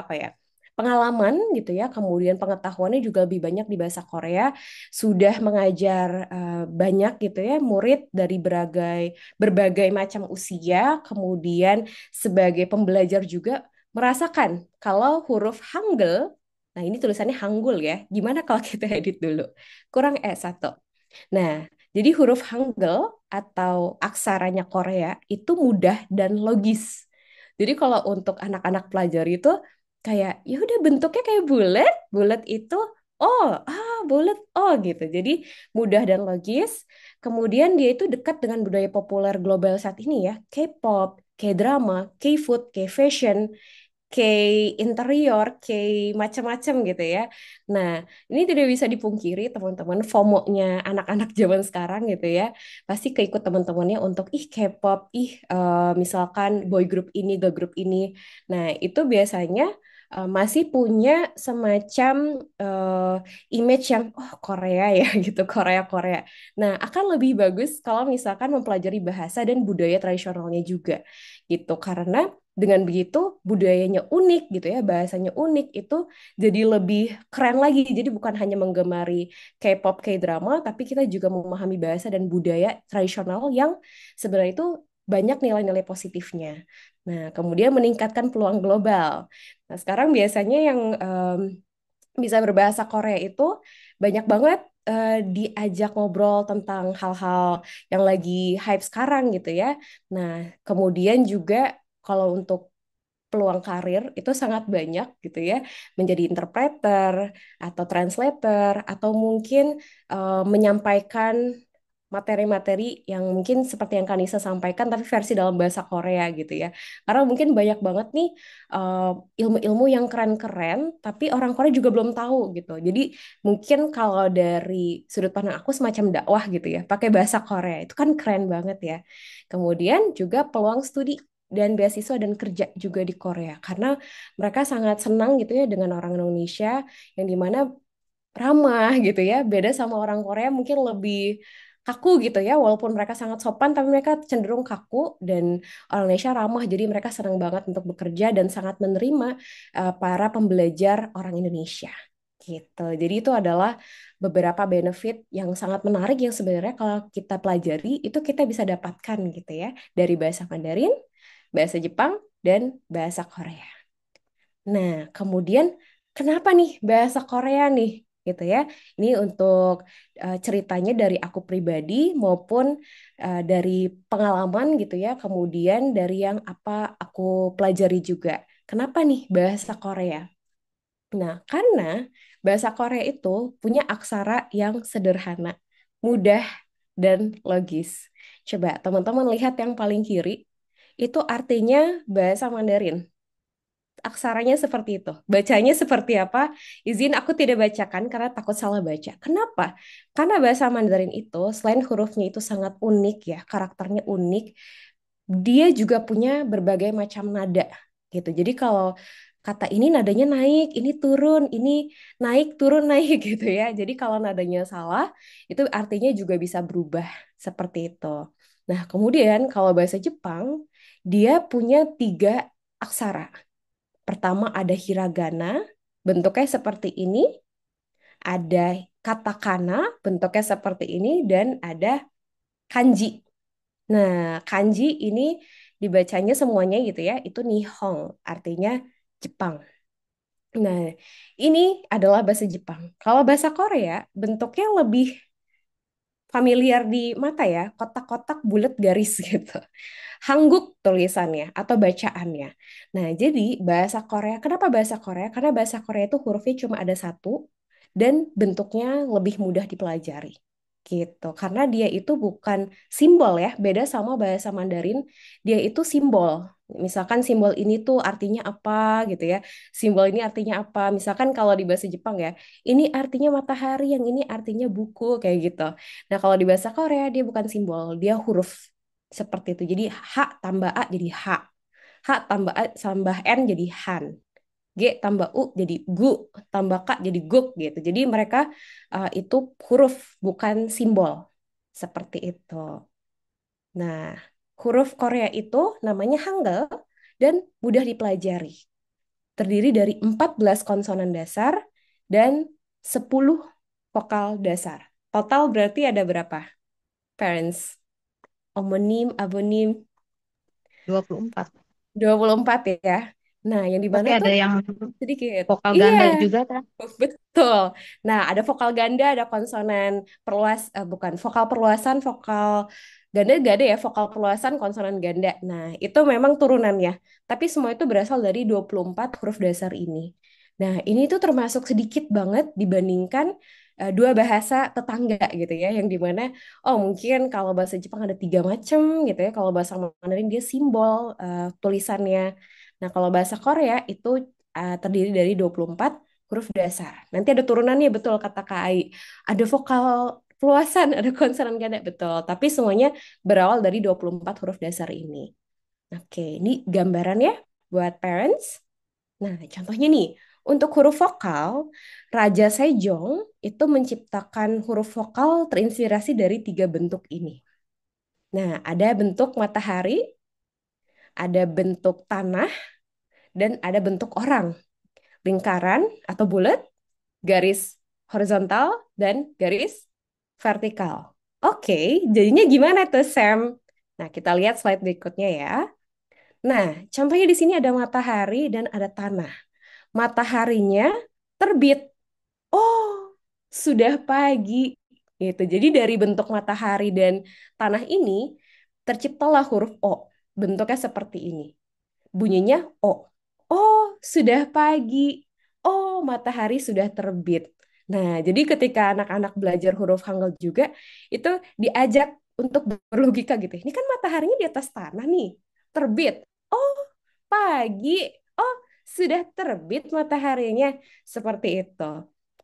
apa ya? Pengalaman gitu ya, kemudian pengetahuannya juga lebih banyak di bahasa Korea. Sudah mengajar banyak gitu ya murid dari berbagai macam usia, kemudian sebagai pembelajar juga merasakan kalau huruf Hangul, nah ini tulisannya Hangul ya, gimana kalau kita edit dulu? Kurang satu. Nah, jadi huruf Hangul atau aksaranya Korea itu mudah dan logis. Jadi kalau untuk anak-anak pelajar itu kayak ya udah bentuknya kayak bulat, bulat itu bulat gitu. Jadi mudah dan logis. Kemudian dia itu dekat dengan budaya populer global saat ini ya, K-pop, K-drama, K-food, K-fashion, K-interior, K macam-macam gitu ya. Nah, ini tidak bisa dipungkiri teman-teman, FOMO-nya anak-anak zaman sekarang gitu ya. Pasti keikut teman-temannya untuk K-pop, misalkan boy group ini, girl group ini. Nah, itu biasanya masih punya semacam eh, image yang Korea ya gitu, Korea-Korea. Nah, akan lebih bagus kalau misalkan mempelajari bahasa dan budaya tradisionalnya juga gitu. Karena dengan begitu budayanya unik gitu ya, bahasanya unik itu jadi lebih keren lagi. Jadi bukan hanya menggemari K-pop, K-drama, tapi kita juga memahami bahasa dan budaya tradisional yang sebenarnya itu banyak nilai-nilai positifnya. Nah, kemudian meningkatkan peluang global. Nah, sekarang biasanya yang bisa berbahasa Korea itu banyak banget diajak ngobrol tentang hal-hal yang lagi hype sekarang gitu ya. Nah, kemudian juga kalau untuk peluang karir itu sangat banyak gitu ya, menjadi interpreter atau translator atau mungkin menyampaikan materi-materi yang mungkin seperti yang Kanisa sampaikan tapi versi dalam bahasa Korea gitu ya. Karena mungkin banyak banget nih eh, ilmu-ilmu yang keren-keren tapi orang Korea juga belum tahu gitu. Jadi mungkin kalau dari sudut pandang aku semacam dakwah gitu ya, pakai bahasa Korea itu kan keren banget ya. Kemudian juga peluang studi dan beasiswa dan kerja juga di Korea karena mereka sangat senang gitu ya dengan orang Indonesia yang dimana ramah gitu ya. Beda sama orang Korea mungkin lebih kaku gitu ya. Walaupun mereka sangat sopan tapi mereka cenderung kaku dan orang Indonesia ramah. Jadi mereka senang banget untuk bekerja dan sangat menerima para pembelajar orang Indonesia gitu. Jadi itu adalah beberapa benefit yang sangat menarik yang sebenarnya kalau kita pelajari itu kita bisa dapatkan gitu ya dari bahasa Mandarin, bahasa Jepang, dan bahasa Korea. Nah, kemudian kenapa nih bahasa Korea nih? Gitu ya. Ini untuk ceritanya dari aku pribadi maupun dari pengalaman gitu ya. Kemudian dari yang apa aku pelajari juga. Kenapa nih bahasa Korea? Nah, karena bahasa Korea itu punya aksara yang sederhana, mudah, dan logis. Coba teman-teman lihat yang paling kiri. itu artinya bahasa Mandarin. Aksaranya seperti itu. Bacanya seperti apa? Izin aku tidak bacakan karena takut salah baca. Kenapa? Karena bahasa Mandarin itu selain hurufnya itu sangat unik ya, karakternya unik, dia juga punya berbagai macam nada gitu. Jadi kalau kata ini nadanya naik, ini turun, ini naik, turun, naik gitu ya. Jadi kalau nadanya salah, itu artinya juga bisa berubah seperti itu. Nah, kemudian kalau bahasa Jepang, dia punya 3 aksara. Pertama ada hiragana, bentuknya seperti ini, ada katakana, bentuknya seperti ini, dan ada kanji. Nah, kanji ini dibacanya semuanya gitu ya, itu nihong, artinya Jepang. Nah, ini adalah bahasa Jepang. Kalau bahasa Korea, bentuknya lebih familiar di mata ya, kotak-kotak bulat garis gitu. Hanguk tulisannya atau bacaannya. Nah, jadi bahasa Korea, kenapa bahasa Korea? Karena bahasa Korea itu hurufnya cuma ada satu dan bentuknya lebih mudah dipelajari. Gitu. Karena dia itu bukan simbol ya, beda sama bahasa Mandarin, dia itu simbol. Misalkan simbol ini tuh artinya apa gitu ya. Simbol ini artinya apa? Misalkan kalau di bahasa Jepang ya, ini artinya matahari, yang ini artinya buku kayak gitu. Nah, kalau di bahasa Korea dia bukan simbol, dia huruf seperti itu. Jadi H tambah A jadi H. H tambah A tambah N jadi Han. G tambah U jadi Gu. Tambah K jadi Guk gitu. Jadi mereka itu huruf bukan simbol. Seperti itu. Nah, huruf Korea itu namanya Hangul dan mudah dipelajari. Terdiri dari 14 konsonan dasar dan 10 vokal dasar. Total berarti ada berapa? Parents. Homonim, abonim, 24. 24 ya. Nah, yang di Tapi mana ada tuh yang sedikit. vokal Iya, ganda juga kan? betul. Nah, ada vokal ganda, ada konsonan bukan, vokal perluasan, vokal ganda gak ada ya, vokal perluasan, konsonan ganda. Nah, itu memang turunannya. Tapi semua itu berasal dari 24 huruf dasar ini. Nah, ini tuh termasuk sedikit banget dibandingkan dua bahasa tetangga gitu ya, yang dimana oh mungkin kalau bahasa Jepang ada 3 macam gitu ya, kalau bahasa Mandarin dia simbol tulisannya. Nah, kalau bahasa Korea itu terdiri dari 24 huruf dasar. Nanti ada turunannya betul kata Kak Ai. Ada vokal perluasan, ada konsonan ganda betul, tapi semuanya berawal dari 24 huruf dasar ini. Oke, ini gambarannya buat parents. Nah, contohnya nih, untuk huruf vokal, Raja Sejong itu menciptakan huruf vokal terinspirasi dari 3 bentuk ini. Nah, ada bentuk matahari, ada bentuk tanah, dan ada bentuk orang. Lingkaran atau bulat, garis horizontal, dan garis vertikal. Oke, jadinya gimana tuh, Sam? Nah, kita lihat slide berikutnya ya. Nah, contohnya di sini ada matahari dan ada tanah. Mataharinya terbit. Oh, sudah pagi. Gitu. Jadi dari bentuk matahari dan tanah ini terciptalah huruf O. Bentuknya seperti ini. Bunyinya O. Oh, sudah pagi. Oh, matahari sudah terbit. Nah, jadi ketika anak-anak belajar huruf Hangul juga, itu diajak untuk berlogika gitu. Ini kan mataharinya di atas tanah nih, terbit. Oh, pagi. Oh, sudah terbit mataharinya. Seperti itu.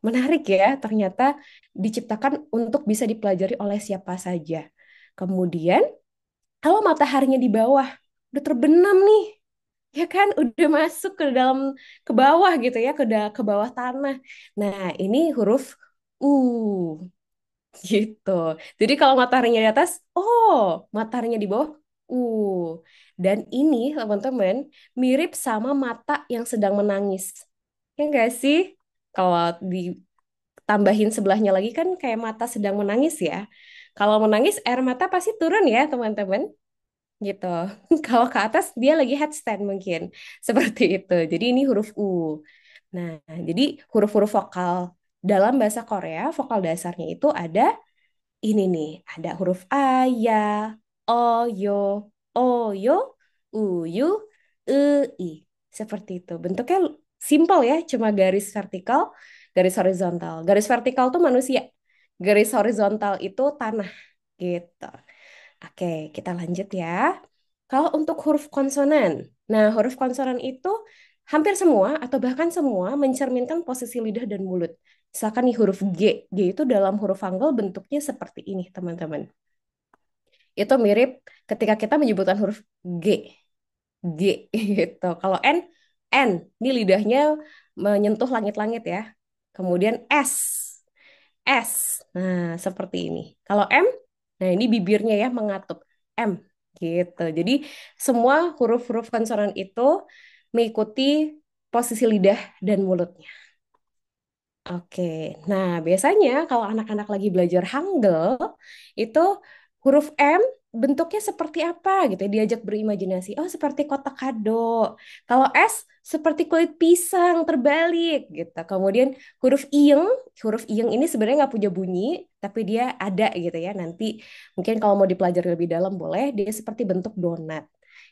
Menarik ya, ternyata diciptakan untuk bisa dipelajari oleh siapa saja. Kemudian, kalau mataharinya di bawah, udah terbenam nih, ya kan udah masuk ke dalam, ke bawah gitu ya, ke bawah tanah. Nah, ini huruf U gitu. Jadi kalau mataharinya di atas, oh, mataharinya di bawah, U. Dan ini teman-teman mirip sama mata yang sedang menangis. Ya enggak sih? Kalau ditambahin sebelahnya lagi kan kayak mata sedang menangis ya. Kalau menangis air mata pasti turun ya, teman-teman gitu. Kalau ke atas dia lagi headstand mungkin seperti itu. Jadi ini huruf U. Nah, jadi huruf-huruf vokal dalam bahasa Korea, vokal dasarnya itu ada ini nih, ada huruf A, ya, O, yo, O, yo, U, yu, E, I. Seperti itu. Bentuknya simple ya, cuma garis vertikal, garis horizontal. Garis vertikal tuh manusia. Garis horizontal itu tanah gitu. Oke, kita lanjut ya. Kalau untuk huruf konsonan, nah huruf konsonan itu hampir semua atau bahkan semua mencerminkan posisi lidah dan mulut. Misalkan nih huruf G itu dalam huruf Hangul bentuknya seperti ini, teman-teman. Itu mirip ketika kita menyebutkan huruf G, G gitu. Kalau N, ini lidahnya menyentuh langit-langit ya. Kemudian S. Nah, seperti ini. Kalau M, nah ini bibirnya ya mengatup. M, gitu. Jadi semua huruf-huruf konsonan itu mengikuti posisi lidah dan mulutnya. Oke, nah biasanya kalau anak-anak lagi belajar Hangul, itu huruf M bentuknya seperti apa gitu ya, diajak berimajinasi. Oh, seperti kotak kado. Kalau S, seperti kulit pisang terbalik gitu. Kemudian huruf iyeng ini sebenarnya nggak punya bunyi, tapi dia ada gitu ya. Nanti mungkin kalau mau dipelajari lebih dalam boleh, dia seperti bentuk donat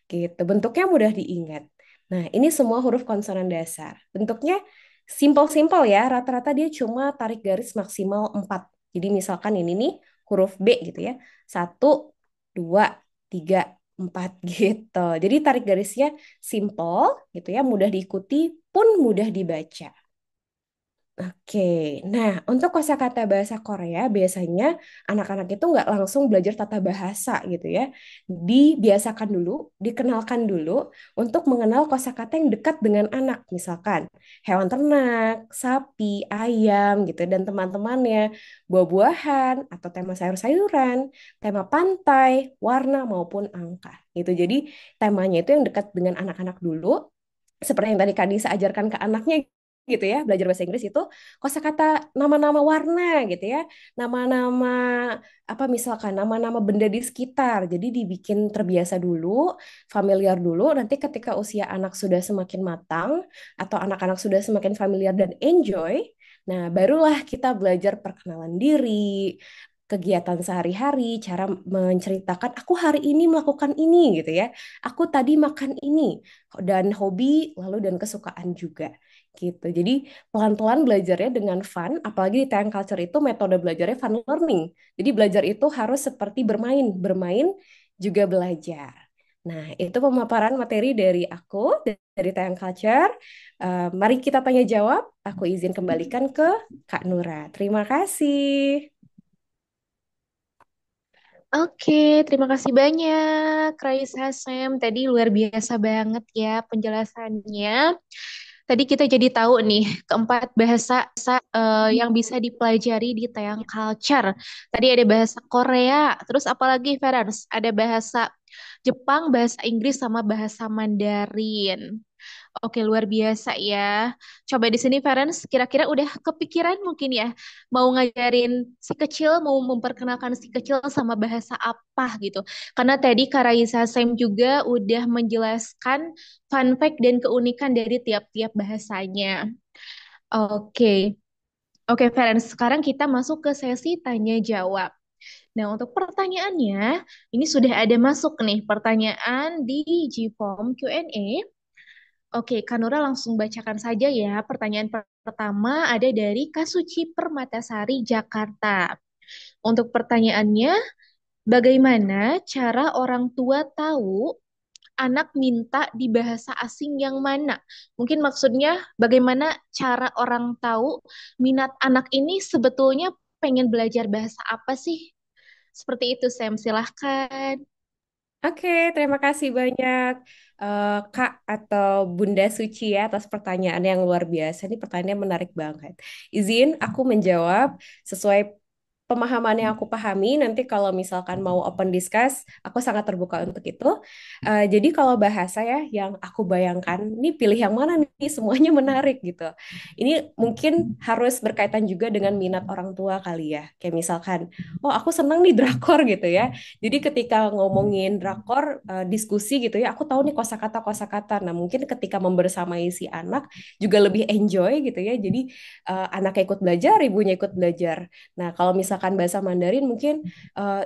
gitu. Bentuknya mudah diingat. Nah, ini semua huruf konsonan dasar. Bentuknya simpel-simpel ya, rata-rata dia cuma tarik garis maksimal 4. Jadi misalkan ini nih huruf B gitu ya. 1, 2, 3, 4 gitu. Jadi tarik garisnya simpel gitu ya, mudah diikuti pun mudah dibaca. Oke, nah untuk kosakata bahasa Korea biasanya anak-anak itu nggak langsung belajar tata bahasa gitu ya. Dibiasakan dulu, dikenalkan dulu untuk mengenal kosakata yang dekat dengan anak. Misalkan hewan ternak, sapi, ayam gitu dan teman-temannya, buah-buahan atau tema sayur-sayuran, tema pantai, warna maupun angka gitu. Jadi temanya itu yang dekat dengan anak-anak dulu seperti yang tadi Kadisa ajarkan ke anaknya gitu ya, belajar bahasa Inggris itu kosakata nama-nama warna gitu ya, nama-nama apa misalkan nama-nama benda di sekitar. Jadi dibikin terbiasa dulu, familiar dulu, nanti ketika usia anak sudah semakin matang atau anak-anak sudah semakin familiar dan enjoy, nah barulah kita belajar perkenalan diri, kegiatan sehari-hari, cara menceritakan aku hari ini melakukan ini gitu ya. Aku tadi makan ini dan hobi lalu dan kesukaan juga gitu. Jadi pelan-pelan belajarnya dengan fun, apalagi di Thailand culture itu metode belajarnya fun learning. Jadi belajar itu harus seperti bermain, bermain juga belajar. Nah, itu pemaparan materi dari aku dari Thailand culture. Mari kita tanya jawab. Aku izin kembalikan ke Kak Nura. Terima kasih. Oke, terima kasih banyak, Raisa Sam. Tadi luar biasa banget ya penjelasannya. Tadi kita jadi tahu nih keempat bahasa yang bisa dipelajari di Taeyang Culture. Tadi ada bahasa Korea, terus apalagi Ferans? Ada bahasa Jepang, bahasa Inggris sama bahasa Mandarin. Oke, luar biasa ya. Coba di sini Ferens, kira-kira udah kepikiran mungkin ya, mau ngajarin si kecil, mau memperkenalkan si kecil sama bahasa apa gitu. Karena tadi Kak Raisa Sam juga udah menjelaskan fun fact dan keunikan dari tiap-tiap bahasanya. Oke, oke Ferens, sekarang kita masuk ke sesi tanya jawab. Nah, untuk pertanyaannya, ini sudah ada masuk nih pertanyaan di Gform Q&A. Oke, Kanura langsung bacakan saja ya. Pertanyaan pertama ada dari Kasuci Permatasari, Jakarta. Untuk pertanyaannya, bagaimana cara orang tua tahu anak minta di bahasa asing yang mana? Mungkin maksudnya bagaimana cara orang tahu minat anak ini sebetulnya pengen belajar bahasa apa sih? Seperti itu, Sam. Silahkan. Oke, terima kasih banyak Kak atau Bunda Suci ya atas pertanyaan yang luar biasa. Ini pertanyaan menarik banget. Izin aku menjawab sesuai pemahaman yang aku pahami. Nanti kalau misalkan mau open discuss, aku sangat terbuka untuk itu. Jadi kalau bahasa ya yang aku bayangkan, ini pilih yang mana nih? Semuanya menarik gitu. Ini mungkin harus berkaitan juga dengan minat orang tua kali ya. Kayak misalkan, oh aku senang nih drakor gitu ya. Jadi ketika ngomongin drakor, diskusi gitu ya, aku tahu nih kosakata-kosakata. Nah mungkin ketika membersamai si anak juga lebih enjoy gitu ya. Jadi anaknya ikut belajar, ibunya ikut belajar. Nah kalau misalkan misalkan bahasa Mandarin, mungkin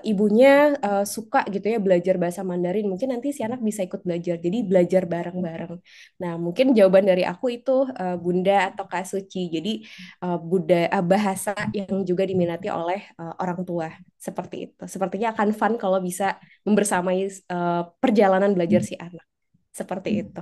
ibunya suka gitu ya belajar bahasa Mandarin, mungkin nanti si anak bisa ikut belajar. Jadi belajar bareng-bareng. Nah, mungkin jawaban dari aku itu Bunda atau Kak Suci. Jadi bahasa yang juga diminati oleh orang tua seperti itu. Sepertinya akan fun kalau bisa membersamai perjalanan belajar si anak. Seperti itu.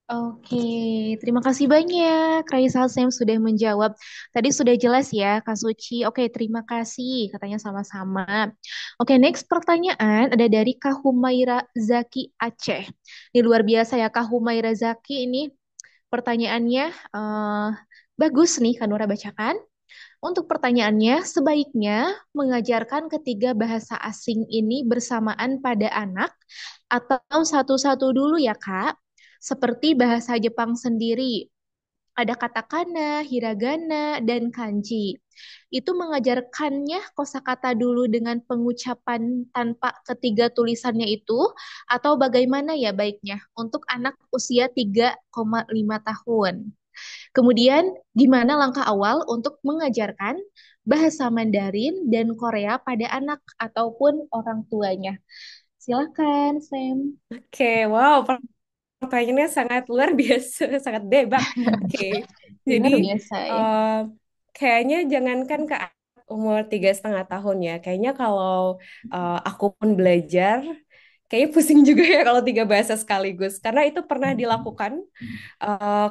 Oke, terima kasih banyak Raisa Sam sudah menjawab. Tadi sudah jelas ya Kak Suci. Oke, terima kasih katanya sama-sama. Oke, next pertanyaan ada dari Kak Humaira Zaki Aceh. Ini luar biasa ya Kak Humaira Zaki ini pertanyaannya bagus nih Kak Nura bacakan. Untuk pertanyaannya, sebaiknya mengajarkan ketiga bahasa asing ini bersamaan pada anak atau satu-satu dulu ya, Kak? Seperti bahasa Jepang sendiri, ada katakana, hiragana, dan kanji. Itu mengajarkannya kosakata dulu dengan pengucapan tanpa ketiga tulisannya itu, atau bagaimana ya baiknya untuk anak usia 3,5 tahun. Kemudian, gimana langkah awal untuk mengajarkan bahasa Mandarin dan Korea pada anak ataupun orang tuanya? Silakan, Sam. Oke, wow, pertanyaannya sangat luar biasa, sangat debak. Oke, Luar jadi biasa ya. kayaknya jangankan ke umur 3,5 tahun ya. Kayaknya kalau aku pun belajar, kayaknya pusing juga ya kalau tiga bahasa sekaligus. Karena itu pernah dilakukan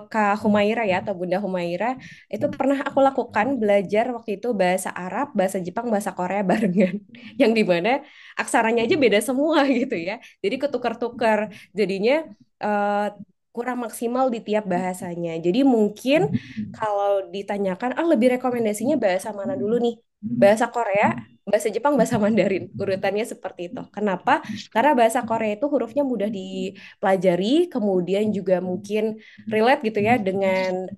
Kak Humaira ya atau Bunda Humaira itu pernah aku lakukan belajar waktu itu bahasa Arab, bahasa Jepang, bahasa Korea barengan. Yang dimana aksaranya aja beda semua gitu ya. Jadi ketukar-tukar. Jadinya eh, kurang maksimal di tiap bahasanya. Jadi mungkin kalau ditanyakan, lebih rekomendasinya bahasa mana dulu nih? Bahasa Korea, bahasa Jepang, bahasa Mandarin. Urutannya seperti itu. Kenapa? Karena bahasa Korea itu hurufnya mudah dipelajari, kemudian juga mungkin relate gitu ya dengan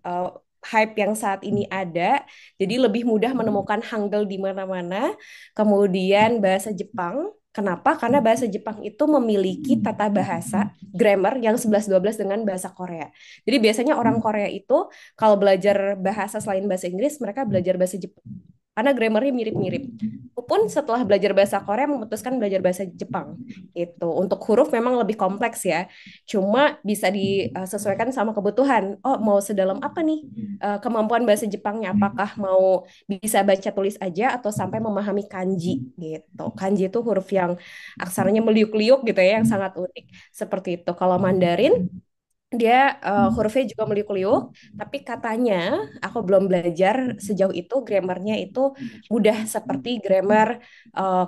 hype yang saat ini ada. Jadi lebih mudah menemukan Hangul di mana-mana. Kemudian bahasa Jepang. Kenapa? Karena bahasa Jepang itu memiliki tata bahasa, grammar yang 11-12 dengan bahasa Korea. Jadi biasanya orang Korea itu kalau belajar bahasa selain bahasa Inggris, mereka belajar bahasa Jepang. Karena grammarnya mirip-mirip. Aku pun setelah belajar bahasa Korea memutuskan belajar bahasa Jepang. Itu untuk huruf memang lebih kompleks ya. Cuma bisa disesuaikan sama kebutuhan. Oh, mau sedalam apa nih kemampuan bahasa Jepangnya? Apakah mau bisa baca tulis aja atau sampai memahami kanji gitu. Kanji itu huruf yang aksaranya meliuk-liuk gitu ya, yang sangat unik. Seperti itu. Kalau Mandarin dia hurufnya juga meliuk-liuk, tapi katanya aku belum belajar sejauh itu grammarnya itu mudah seperti grammar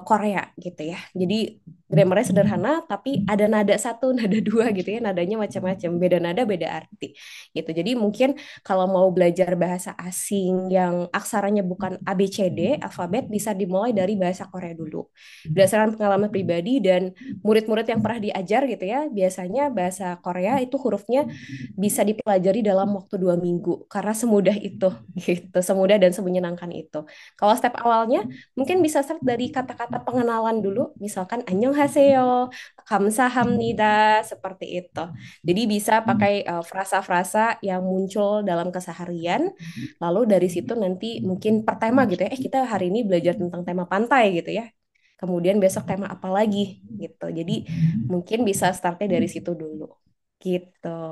Korea gitu ya. Jadi grammarnya sederhana, tapi ada nada satu, nada dua gitu ya, nadanya macam-macam, beda nada beda arti gitu. Jadi mungkin kalau mau belajar bahasa asing yang aksaranya bukan ABCD alfabet bisa dimulai dari bahasa Korea dulu. Berdasarkan pengalaman pribadi dan murid-murid yang pernah diajar gitu ya, biasanya bahasa Korea itu hurufnya bisa dipelajari dalam waktu 2 minggu karena semudah itu gitu, semudah dan semenyenangkan itu. Kalau step awalnya mungkin bisa start dari kata-kata pengenalan dulu, misalkan annyeonghaseyo, kamsahamnida seperti itu. Jadi bisa pakai frasa-frasa yang muncul dalam keseharian, lalu dari situ nanti mungkin per tema gitu ya, kita hari ini belajar tentang tema pantai gitu ya. Kemudian besok tema apa lagi gitu. Jadi mungkin bisa startnya dari situ dulu. Gitu.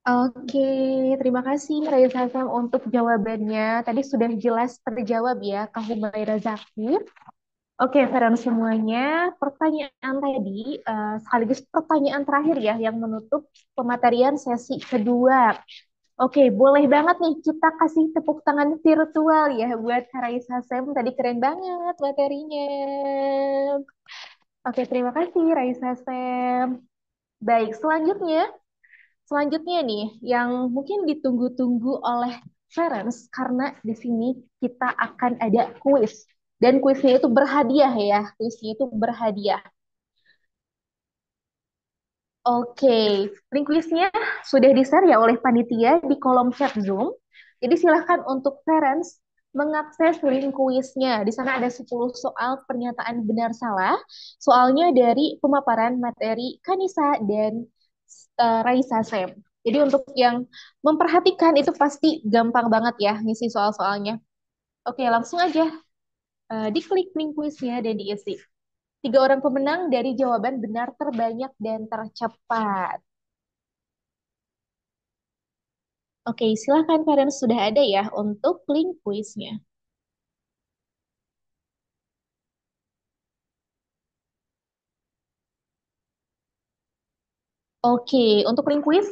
Oke, terima kasih Raisa Sam untuk jawabannya. Tadi sudah jelas terjawab ya, Kak Humaira Zaki. Oke, friends semuanya, pertanyaan tadi sekaligus pertanyaan terakhir ya yang menutup pematerian sesi kedua. Oke, boleh banget nih kita kasih tepuk tangan virtual ya buat Kak Raisa Sam. Tadi keren banget materinya. Oke, terima kasih Raisa Sam. Baik, selanjutnya nih yang mungkin ditunggu-tunggu oleh parents karena di sini kita akan ada kuis dan kuisnya itu berhadiah ya, kuisnya itu berhadiah. Oke, link kuisnya sudah di-share ya oleh panitia di kolom chat Zoom. Jadi silahkan untuk parents mengakses link kuisnya. Di sana ada 10 soal pernyataan benar salah. Soalnya dari pemaparan materi Kanisa dan Raisa Sem. Jadi untuk yang memperhatikan itu pasti gampang banget ya ngisi soal-soalnya. Oke, langsung aja diklik link kuisnya dan diisi. 3 orang pemenang dari jawaban benar terbanyak dan tercepat. Oke, silakan parents sudah ada ya untuk link kuisnya. Oke, untuk link quiz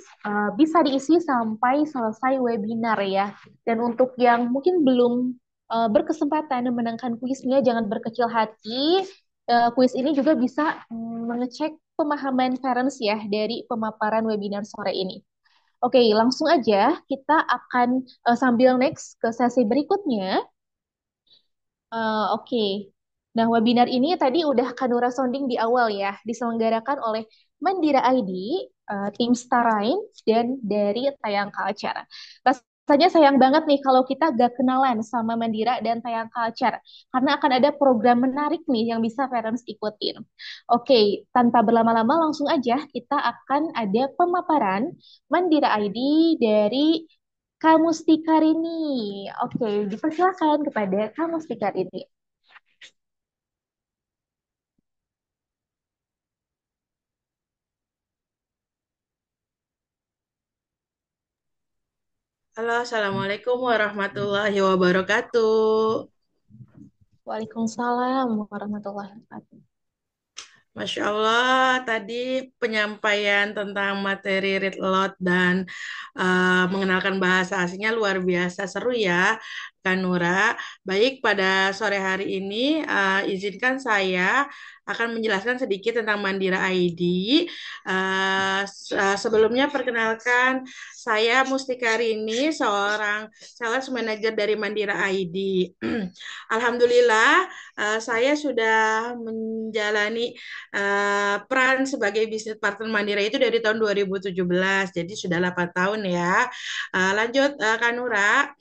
bisa diisi sampai selesai webinar ya. Dan untuk yang mungkin belum berkesempatan memenangkan kuisnya, jangan berkecil hati. Kuis ini juga bisa mengecek pemahaman parents ya dari pemaparan webinar sore ini. Oke, langsung aja kita akan sambil next ke sesi berikutnya. Oke. Nah, webinar ini tadi udah Kanura sounding di awal ya, diselenggarakan oleh Mandira ID, tim Starain, dan dari Tayang Culture. Rasanya sayang banget nih kalau kita gak kenalan sama Mandira dan Tayang Culture, karena akan ada program menarik nih yang bisa parents ikutin. Oke, tanpa berlama-lama langsung aja kita akan ada pemaparan Mandira ID dari Kamustika Rini. Oke, dipersilakan kepada Kamustika Rini. Halo, Assalamualaikum warahmatullahi wabarakatuh. Waalaikumsalam warahmatullahi wabarakatuh. Masya Allah, tadi penyampaian tentang materi read aloud dan mengenalkan bahasa asingnya luar biasa seru ya, Kanura. Baik, pada sore hari ini izinkan saya akan menjelaskan sedikit tentang Mandira ID. Sebelumnya perkenalkan, saya Mustika Rini, seorang sales manager dari Mandira ID. Alhamdulillah, saya sudah menjalani peran sebagai bisnis partner Mandira itu dari tahun 2017, jadi sudah 8 tahun ya. Lanjut, Kanura.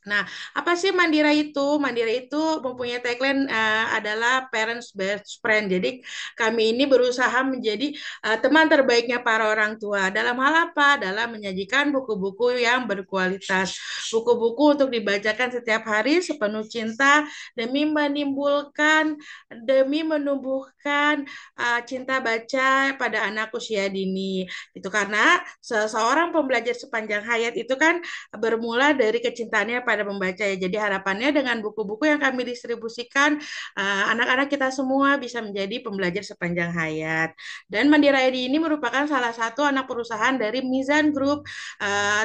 Nah, apa sih Mandira itu? Mandira itu mempunyai tagline adalah Parents Best Friend. Jadi kami ini berusaha menjadi teman terbaiknya para orang tua. Dalam hal apa? Dalam menyajikan buku-buku yang berkualitas. Buku-buku untuk dibacakan setiap hari sepenuh cinta demi menumbuhkan cinta baca pada anak usia dini. Itu karena seseorang pembelajar sepanjang hayat itu kan bermula dari kecintaannya pada membaca ya. Jadi harapannya dengan buku-buku yang kami distribusikan, anak-anak kita semua bisa menjadi pembelajar sepanjang hayat. Dan Mandira ID ini merupakan salah satu anak perusahaan dari Mizan Group.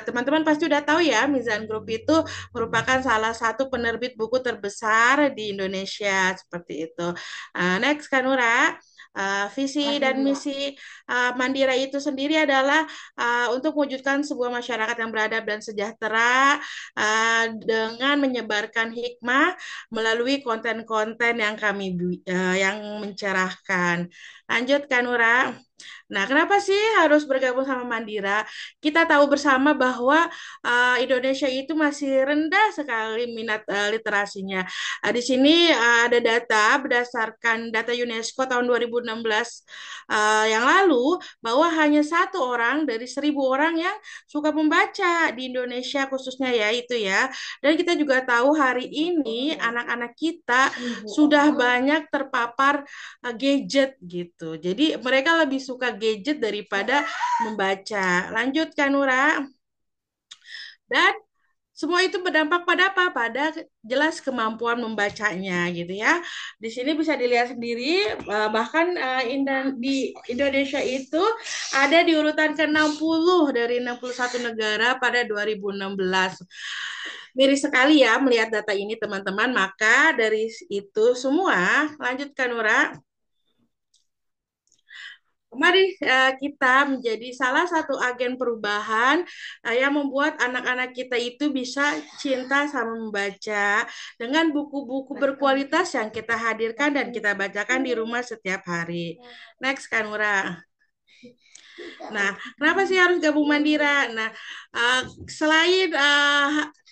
Teman-teman pasti udah tahu ya, Mizan Group itu merupakan salah satu penerbit buku terbesar di Indonesia seperti itu. Next, Kanura. Visi dan misi Mandira itu sendiri adalah untuk mewujudkan sebuah masyarakat yang beradab dan sejahtera dengan menyebarkan hikmah melalui konten-konten yang yang mencerahkan. Lanjut, Kanura. Nah, kenapa sih harus bergabung sama Mandira? Kita tahu bersama bahwa Indonesia itu masih rendah sekali minat literasinya. Di sini ada data berdasarkan data UNESCO tahun 2016 yang lalu bahwa hanya 1 orang dari 1.000 orang yang suka membaca di Indonesia khususnya ya itu ya. Dan kita juga tahu hari ini anak-anak kita sudah banyak terpapar gadget gitu. Jadi mereka lebih suka gadget daripada membaca. Lanjut, Kanura. Dan semua itu berdampak pada apa? Pada jelas kemampuan membacanya gitu ya. Di sini bisa dilihat sendiri bahkan di Indonesia itu ada di urutan ke-60 dari 61 negara pada 2016. Miris sekali ya melihat data ini teman-teman. Maka dari itu semua, lanjutkan Nura. Mari kita menjadi salah satu agen perubahan yang membuat anak-anak kita itu bisa cinta sama membaca dengan buku-buku berkualitas yang kita hadirkan dan kita bacakan di rumah setiap hari. Next, Kanura. Nah, kenapa sih harus gabung Mandira? Nah, selain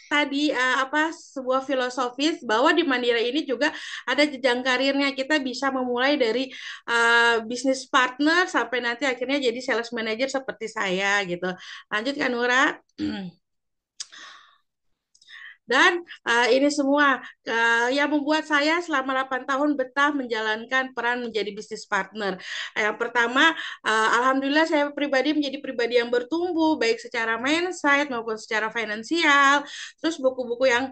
tadi apa sebuah filosofis bahwa di Mandira ini juga ada jenjang karirnya. Kita bisa memulai dari bisnis partner sampai nanti akhirnya jadi sales manager seperti saya gitu. Lanjut kan Nura? Dan ini semua yang membuat saya selama 8 tahun betah menjalankan peran menjadi bisnis partner. Yang pertama, alhamdulillah saya pribadi menjadi pribadi yang bertumbuh, baik secara mindset maupun secara finansial. Terus buku-buku yang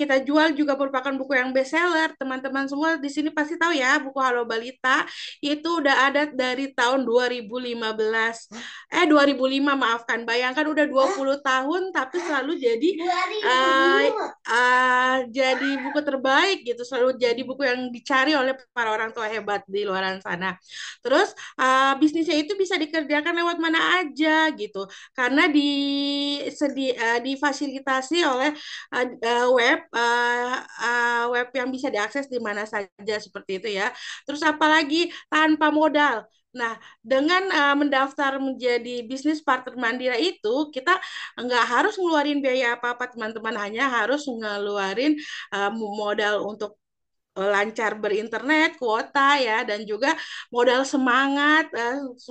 kita jual juga merupakan buku yang best seller. Teman-teman semua di sini pasti tahu ya, buku Halo Balita itu udah ada dari tahun 2015. 2005 maafkan. Bayangkan udah 20 tahun tapi selalu jadi jadi buku terbaik gitu, selalu jadi buku yang dicari oleh para orang tua hebat di luar sana. Terus bisnisnya itu bisa dikerjakan lewat mana aja gitu, karena difasilitasi oleh web yang bisa diakses di mana saja seperti itu ya. Terus apalagi tanpa modal. Nah, dengan mendaftar menjadi bisnis partner Mandira itu, kita nggak harus ngeluarin biaya apa-apa, teman-teman. Hanya harus ngeluarin modal untuk lancar berinternet, kuota ya, dan juga modal semangat,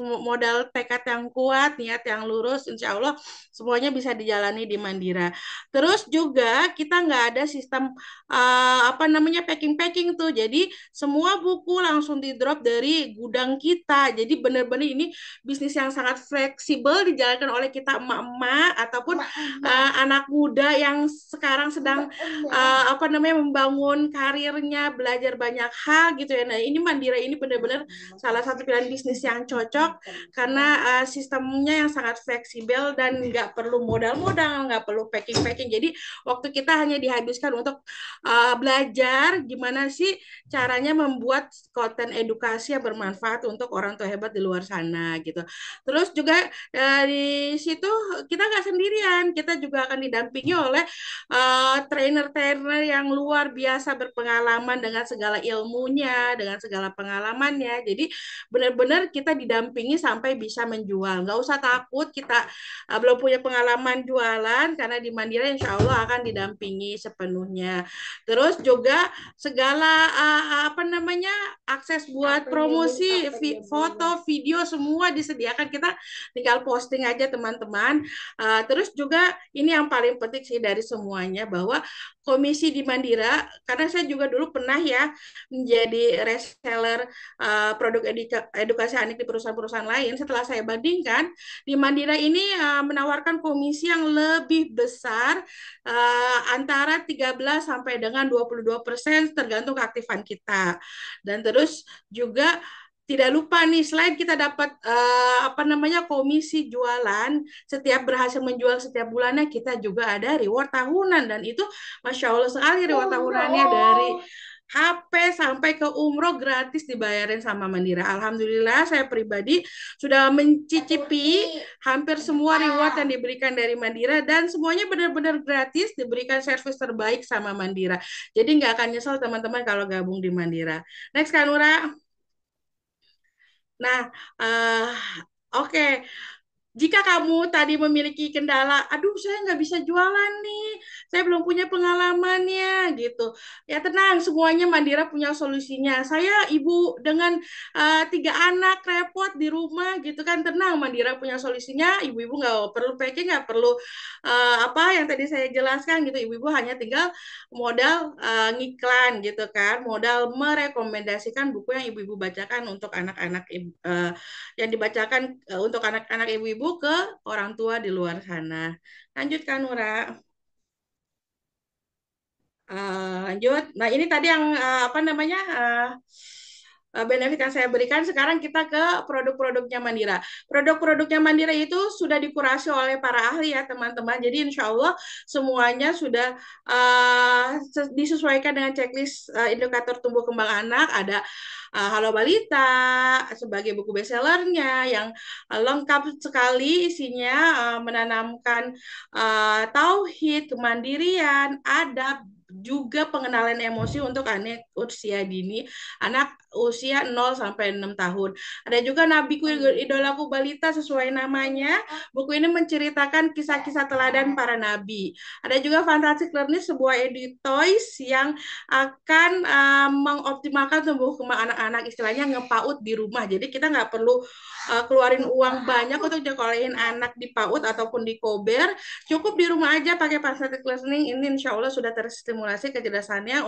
modal tekad yang kuat, niat yang lurus, insya Allah semuanya bisa dijalani di Mandira. Terus juga kita nggak ada sistem apa namanya packing-packing tuh, jadi semua buku langsung di drop dari gudang kita. Jadi benar-benar ini bisnis yang sangat fleksibel dijalankan oleh kita emak-emak ataupun anak muda yang sekarang sedang apa namanya membangun karirnya, belajar banyak hal gitu ya. Nah, ini Mandira ini benar-benar salah satu pilihan bisnis yang cocok karena sistemnya yang sangat fleksibel dan nggak perlu modal-modal, nggak perlu packing-packing. Jadi waktu kita hanya dihabiskan untuk belajar gimana sih caranya membuat konten edukasi yang bermanfaat untuk orang tua hebat di luar sana gitu. Terus juga di situ kita nggak sendirian, kita juga akan didampingi oleh trainer-trainer yang luar biasa berpengalaman dengan segala ilmunya, dengan segala pengalamannya. Jadi benar-benar kita didampingi sampai bisa menjual. Nggak usah takut kita belum punya pengalaman jualan, karena di Mandira insya Allah akan didampingi sepenuhnya. Terus juga segala apa namanya akses buat promosi, foto, video semua disediakan. Kita tinggal posting aja teman-teman. Terus juga ini yang paling penting sih dari semuanya, bahwa komisi di Mandira, karena saya juga dulu pernah ya menjadi reseller produk edukasi anik di perusahaan-perusahaan lain. Setelah saya bandingkan, di Mandira ini menawarkan komisi yang lebih besar, antara 13 sampai dengan 22% tergantung keaktifan kita. Dan terus juga tidak lupa nih, selain kita dapat apa namanya komisi jualan, setiap berhasil menjual setiap bulannya, kita juga ada reward tahunan, dan itu Masya Allah sekali reward tahunannya, dari HP sampai ke umroh gratis dibayarin sama Mandira. Alhamdulillah saya pribadi sudah mencicipi hampir semua reward yang diberikan dari Mandira, dan semuanya benar-benar gratis, diberikan servis terbaik sama Mandira. Jadi nggak akan nyesel teman-teman kalau gabung di Mandira. Next kan Nura. Nah, oke. Jika kamu tadi memiliki kendala, aduh saya nggak bisa jualan nih, saya belum punya pengalamannya gitu. Ya tenang, semuanya Mandira punya solusinya. Saya ibu dengan 3 anak repot di rumah gitu kan, tenang, Mandira punya solusinya. Ibu-ibu nggak perlu packing, nggak perlu apa yang tadi saya jelaskan gitu. Ibu-ibu hanya tinggal modal ngiklan gitu kan, modal merekomendasikan buku yang ibu-ibu bacakan untuk anak-anak yang dibacakan untuk anak-anak ibu-ibu ke orang tua di luar sana. Lanjutkan Nura. Lanjut. Nah ini tadi yang apa namanya benefit yang saya berikan. Sekarang kita ke produk-produknya Mandira. Produk-produknya Mandira itu sudah dikurasi oleh para ahli ya teman-teman. Jadi insya Allah semuanya sudah disesuaikan dengan checklist indikator tumbuh kembang anak. Ada Halo Balita sebagai buku bestsellernya yang lengkap sekali isinya, menanamkan tauhid, kemandirian, adab, juga pengenalan emosi untuk anak usia dini, anak usia 0 sampai 6 tahun. Ada juga Nabiku Idolaku Balita sesuai namanya. Buku ini menceritakan kisah-kisah teladan para nabi. Ada juga Fantastic Learning, sebuah edit toys yang akan mengoptimalkan tumbuh kembang anak-anak, istilahnya ngepaut di rumah. Jadi kita nggak perlu keluarin uang banyak untuk nyekolahin anak di PAUD ataupun di Kober. Cukup di rumah aja pakai Fantastic Learning. Ini insya Allah sudah terstimulasi kecerdasannya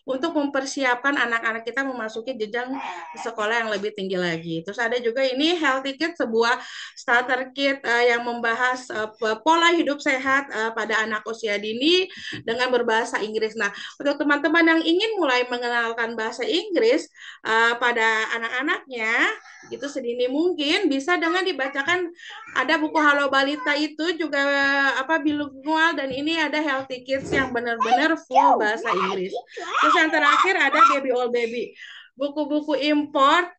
untuk mempersiapkan anak-anak kita memasuki jenjang sekolah yang lebih tinggi lagi. Terus ada juga ini Healthy Kit, sebuah starter kit yang membahas pola hidup sehat pada anak usia dini dengan berbahasa Inggris. Nah, untuk teman-teman yang ingin mulai mengenalkan bahasa Inggris pada anak-anaknya, itu sedini mungkin bisa dengan dibacakan, ada buku Halo Balita itu juga bilingual, dan ini ada Healthy Kids yang benar-benar full bahasa Inggris. Terus yang terakhir ada Baby All Baby, buku-buku import,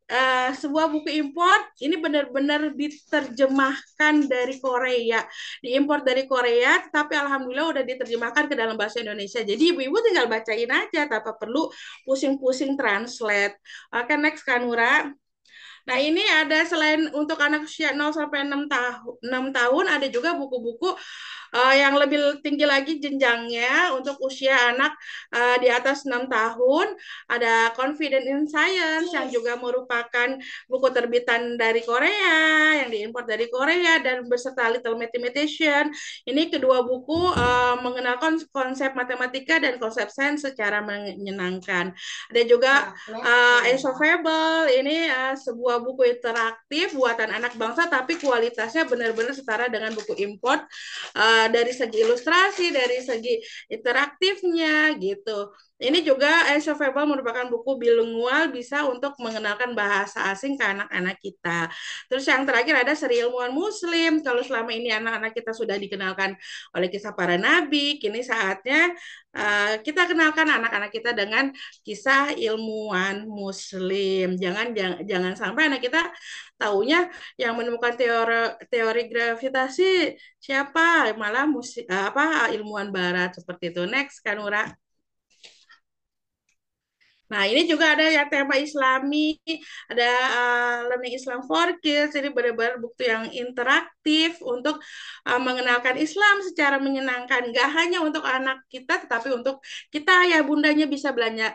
sebuah buku import ini benar-benar diterjemahkan dari Korea, diimpor dari Korea, tapi alhamdulillah udah diterjemahkan ke dalam bahasa Indonesia. Jadi ibu-ibu tinggal bacain aja tanpa perlu pusing-pusing translate. Oke, next Kanura. Nah, ini ada selain untuk anak usia 0 sampai 6 tahun, ada juga buku-buku yang lebih tinggi lagi jenjangnya untuk usia anak di atas 6 tahun. Ada Confident in Science yang juga merupakan buku terbitan dari Korea, yang diimpor dari Korea, dan beserta Little Mathematician. Ini kedua buku mengenalkan konsep matematika dan konsep sains secara menyenangkan. Ada juga Fable, ini sebuah buku interaktif buatan anak bangsa, tapi kualitasnya benar-benar setara dengan buku import dari segi ilustrasi, dari segi interaktifnya gitu. Ini juga Fable merupakan buku bilingual, bisa untuk mengenalkan bahasa asing ke anak-anak kita. Terus yang terakhir ada Seri Ilmuwan Muslim. Kalau selama ini anak-anak kita sudah dikenalkan oleh kisah para nabi, kini saatnya kita kenalkan anak-anak kita dengan kisah ilmuwan Muslim. Jangan sampai anak kita taunya yang menemukan teori gravitasi siapa, malah ilmuwan Barat seperti itu. Next, Kanura. Nah, ini juga ada yang tema Islami, ada Learning Islam for Kids, jadi benar-benar buku yang interaktif untuk mengenalkan Islam secara menyenangkan. Gak hanya untuk anak kita, tetapi untuk kita ya bundanya bisa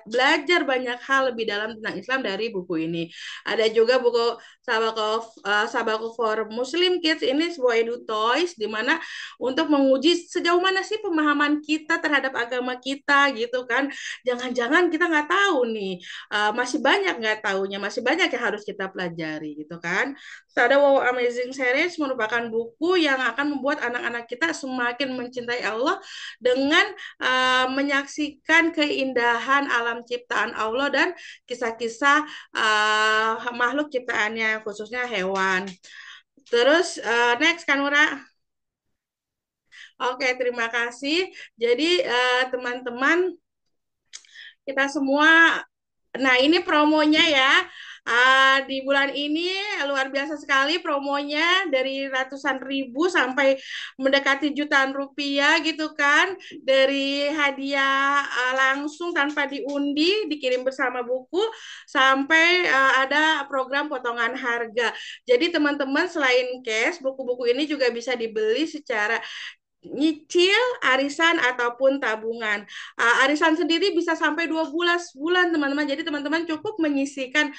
belajar banyak hal lebih dalam tentang Islam dari buku ini. Ada juga buku Sabaku for Muslim Kids, ini sebuah edu toys, di mana untuk menguji sejauh mana sih pemahaman kita terhadap agama kita gitu kan. Jangan-jangan kita nggak tahu nih, masih banyak nggak tahunya, masih banyak yang harus kita pelajari gitu kan. Terus ada Wow Amazing Series, merupakan buku yang akan membuat anak-anak kita semakin mencintai Allah dengan menyaksikan keindahan alam ciptaan Allah dan kisah-kisah makhluk ciptaannya, khususnya hewan. Terus next Kanura. Oke, terima kasih. Jadi teman-teman, kita semua, nah ini promonya ya. Di bulan ini luar biasa sekali promonya, dari ratusan ribu sampai mendekati jutaan rupiah gitu kan, dari hadiah langsung tanpa diundi dikirim bersama buku, sampai ada program potongan harga. Jadi teman-teman, selain cash, buku-buku ini juga bisa dibeli secara nyicil, arisan, ataupun tabungan. Arisan sendiri bisa sampai 12 bulan teman-teman. Jadi teman-teman cukup menyisihkan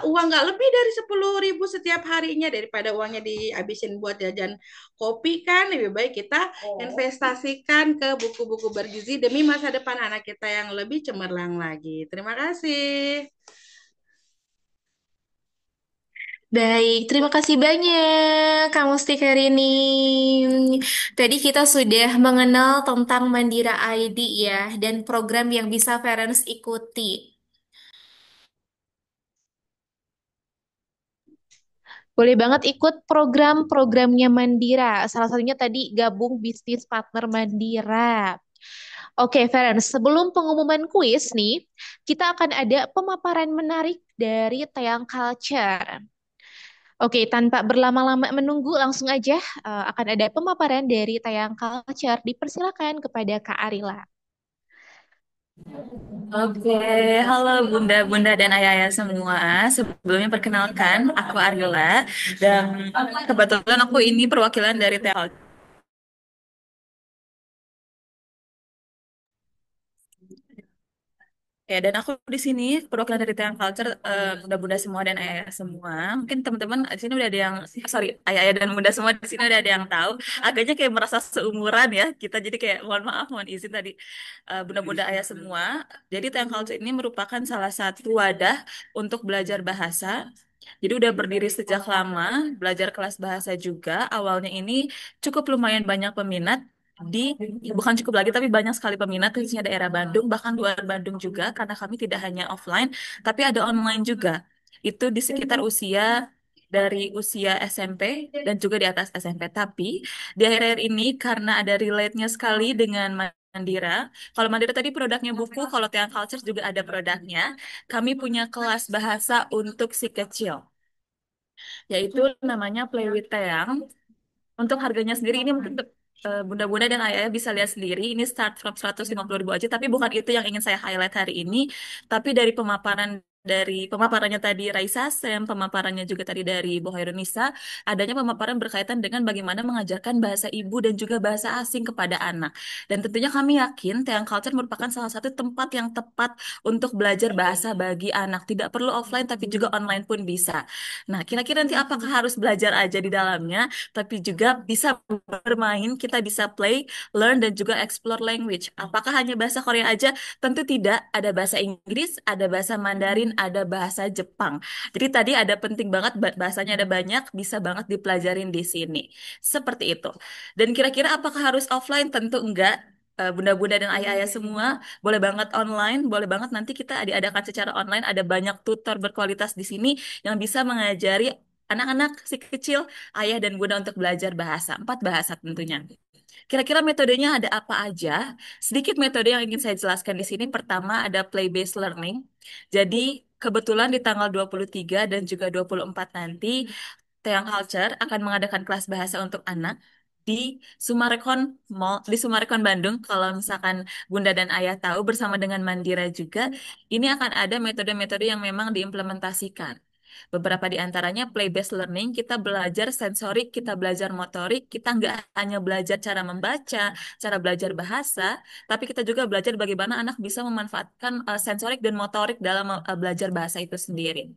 uang nggak lebih dari 10.000 setiap harinya, daripada uangnya dihabisin buat jajan kopi kan. Lebih baik kita investasikan ke buku-buku bergizi demi masa depan anak kita yang lebih cemerlang lagi. Terima kasih. Baik, terima kasih banyak Kak Musti Karini. Tadi kita sudah mengenal tentang Mandira ID ya, dan program yang bisa parents ikuti. Boleh banget ikut program-programnya Mandira. Salah satunya tadi gabung bisnis partner Mandira. Oke, Ferenc, sebelum pengumuman kuis nih, kita akan ada pemaparan menarik dari Teang Culture. Oke, tanpa berlama-lama menunggu, langsung aja akan ada pemaparan dari Teang Culture. Dipersilakan kepada Kak Arila. Oke, halo Bunda-Bunda dan Ayah-ayah semua. Sebelumnya perkenalkan, aku Aryola dan kebetulan aku ini perwakilan dari TL. Ya, dan aku di sini perwakilan dari Tiang Culture, bunda-bunda semua dan ayah semua. Mungkin teman-teman di sini udah ada yang, sorry, ayah-ayah dan bunda semua di sini udah ada yang tahu. Agaknya kayak merasa seumuran ya kita. Jadi kayak mohon maaf, mohon izin tadi bunda-bunda ayah semua. Jadi Tiang Culture ini merupakan salah satu wadah untuk belajar bahasa. Jadi udah berdiri sejak lama, belajar kelas bahasa juga. Awalnya ini cukup lumayan banyak peminat di bukan cukup lagi tapi banyak sekali peminat khususnya daerah Bandung bahkan luar Bandung juga karena kami tidak hanya offline tapi ada online juga itu di sekitar usia dari usia SMP dan juga di atas SMP tapi di akhir-akhir ini karena ada relate-nya sekali dengan Mandira. Kalau Mandira tadi produknya buku, kalau Tiang Culture juga ada produknya. Kami punya kelas bahasa untuk si kecil, yaitu namanya Play with Teang. Untuk harganya sendiri ini mungkin bunda-bunda dan ayah bisa lihat sendiri ini start from 150.000 aja tapi bukan itu yang ingin saya highlight hari ini tapi dari pemaparannya tadi Raisa Sem, pemaparannya juga tadi dari Bu Nisa, adanya pemaparan berkaitan dengan bagaimana mengajarkan bahasa ibu dan juga bahasa asing kepada anak. Dan tentunya kami yakin Teang Culture merupakan salah satu tempat yang tepat untuk belajar bahasa bagi anak. Tidak perlu offline tapi juga online pun bisa. Nah, kira-kira nanti apakah harus belajar aja di dalamnya? Tapi juga bisa bermain, kita bisa play, learn, dan juga explore language. Apakah hanya bahasa Korea aja? Tentu tidak. Ada bahasa Inggris, ada bahasa Mandarin, ada bahasa Jepang. Jadi tadi ada penting banget, bahasanya ada banyak, bisa banget dipelajarin di sini. Seperti itu. Dan kira-kira apakah harus offline? Tentu enggak. Bunda-bunda dan ayah-ayah semua boleh banget online, boleh banget nanti kita diadakan secara online. Ada banyak tutor berkualitas di sini yang bisa mengajari anak-anak si kecil, ayah dan bunda untuk belajar bahasa, 4 bahasa tentunya. Kira-kira metodenya ada apa aja? Sedikit metode yang ingin saya jelaskan di sini. Pertama ada play-based learning. Jadi kebetulan di tanggal 23 dan juga 24 nanti, Teang Culture akan mengadakan kelas bahasa untuk anak di Sumarekon Mall, di Sumarekon Bandung. Kalau misalkan Bunda dan Ayah tahu bersama dengan Mandira juga, ini akan ada metode-metode yang memang diimplementasikan. Beberapa di antaranya play-based learning, kita belajar sensorik, kita belajar motorik, kita nggak hanya belajar cara membaca, cara belajar bahasa, tapi kita juga belajar bagaimana anak bisa memanfaatkan sensorik dan motorik dalam belajar bahasa itu sendiri.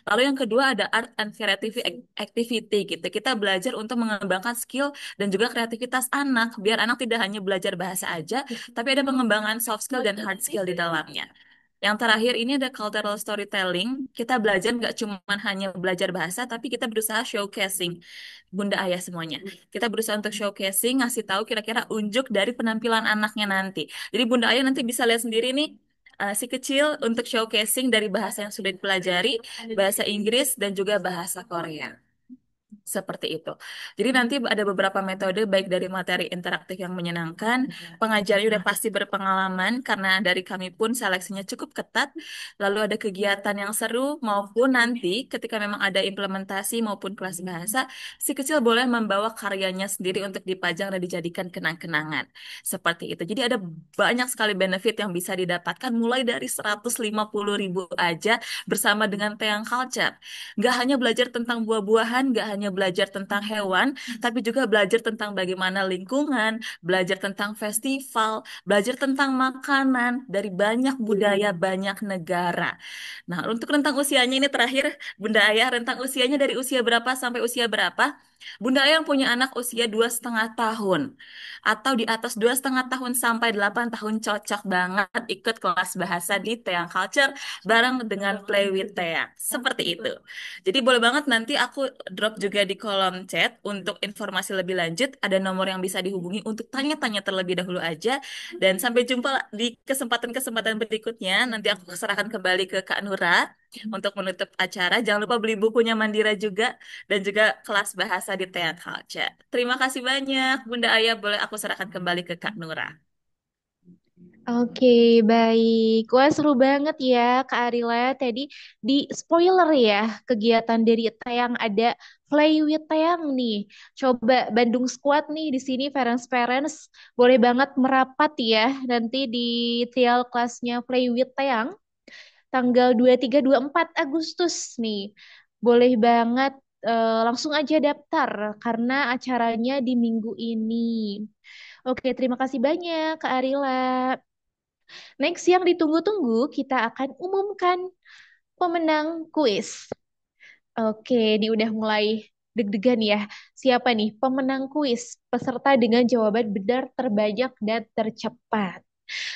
Lalu yang kedua ada art and creative activity gitu. Kita belajar untuk mengembangkan skill dan juga kreativitas anak, biar anak tidak hanya belajar bahasa aja, tapi ada pengembangan soft skill dan hard skill di dalamnya. Yang terakhir ini ada cultural storytelling. Kita belajar nggak cuma hanya belajar bahasa, tapi kita berusaha showcasing. Bunda ayah semuanya. Kita berusaha untuk showcasing, ngasih tahu kira-kira unjuk dari penampilan anaknya nanti. Jadi bunda ayah nanti bisa lihat sendiri nih, si kecil untuk showcasing dari bahasa yang sudah dipelajari, bahasa Inggris dan juga bahasa Korea. Seperti itu. Jadi nanti ada beberapa metode baik dari materi interaktif yang menyenangkan, pengajarnya udah pasti berpengalaman karena dari kami pun seleksinya cukup ketat, lalu ada kegiatan yang seru maupun nanti ketika memang ada implementasi maupun kelas bahasa, si kecil boleh membawa karyanya sendiri untuk dipajang dan dijadikan kenang-kenangan. Seperti itu. Jadi ada banyak sekali benefit yang bisa didapatkan mulai dari 150.000 aja bersama dengan Teang Culture. Nggak hanya belajar tentang buah-buahan, nggak hanya belajar tentang hewan, tapi juga belajar tentang bagaimana lingkungan, belajar tentang festival, belajar tentang makanan dari banyak budaya, banyak negara. Nah, untuk rentang usianya ini terakhir, Bunda Ayah, rentang usianya dari usia berapa sampai usia berapa? Bunda Ayah yang punya anak usia 2,5 tahun atau di atas 2,5 tahun sampai 8 tahun cocok banget ikut kelas bahasa di Teang Culture bareng dengan Play with Teang. Seperti itu. Jadi boleh banget nanti aku drop juga di kolom chat untuk informasi lebih lanjut. Ada nomor yang bisa dihubungi untuk tanya-tanya terlebih dahulu aja. Dan sampai jumpa di kesempatan-kesempatan berikutnya. Nanti aku serahkan kembali ke Kak Nura untuk menutup acara. Jangan lupa beli bukunya Mandira juga dan juga kelas bahasa di Teat Culture. Terima kasih banyak, Bunda Ayah. Boleh aku serahkan kembali ke Kak Nura. Oke, baik. Wah, seru banget ya, Kak Arila. Tadi di spoiler ya, kegiatan dari yang ada Play with Teang nih. Coba Bandung Squad nih di sini parents boleh banget merapat ya nanti di trial kelasnya Play with Teang tanggal 23-24 Agustus nih. Boleh banget langsung aja daftar karena acaranya di minggu ini. Oke, terima kasih banyak Kak Arila. Next yang ditunggu-tunggu kita akan umumkan pemenang kuis. Oke, ini udah mulai deg-degan ya. Siapa nih pemenang kuis peserta dengan jawaban benar terbanyak dan tercepat.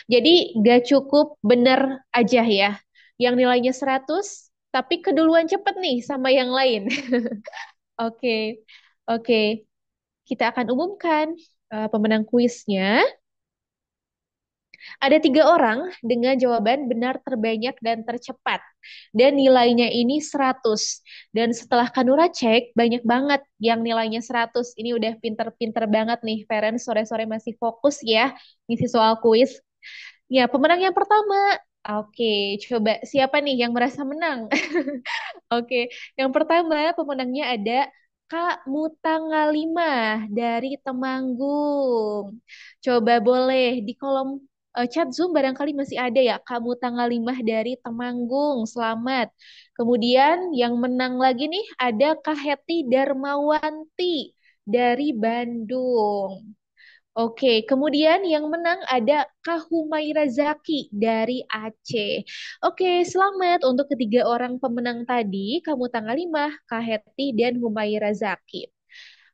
Jadi gak cukup benar aja ya. Yang nilainya 100, tapi keduluan cepet nih sama yang lain. Oke, oke. Kita akan umumkan pemenang kuisnya. Ada 3 orang dengan jawaban benar terbanyak dan tercepat. Dan nilainya ini 100. Dan setelah Kanura cek, banyak banget yang nilainya 100. Ini udah pinter-pinter banget nih. Parents sore-sore masih fokus ya ngisi soal kuis. Ya, pemenang yang pertama. Oke, coba siapa nih yang merasa menang? Oke, yang pertama pemenangnya ada Kak Mutangalimah dari Temanggung. Coba boleh di kolom chat Zoom barangkali masih ada ya Kak Mutangalimah dari Temanggung. Selamat. Kemudian yang menang lagi nih ada Kak Heti Darmawanti dari Bandung. Oke, kemudian yang menang ada Kak Humaira Zaki dari Aceh. Oke, selamat untuk ketiga orang pemenang tadi, kamu tanggal 5, Kak Heti dan Humaira Zaki.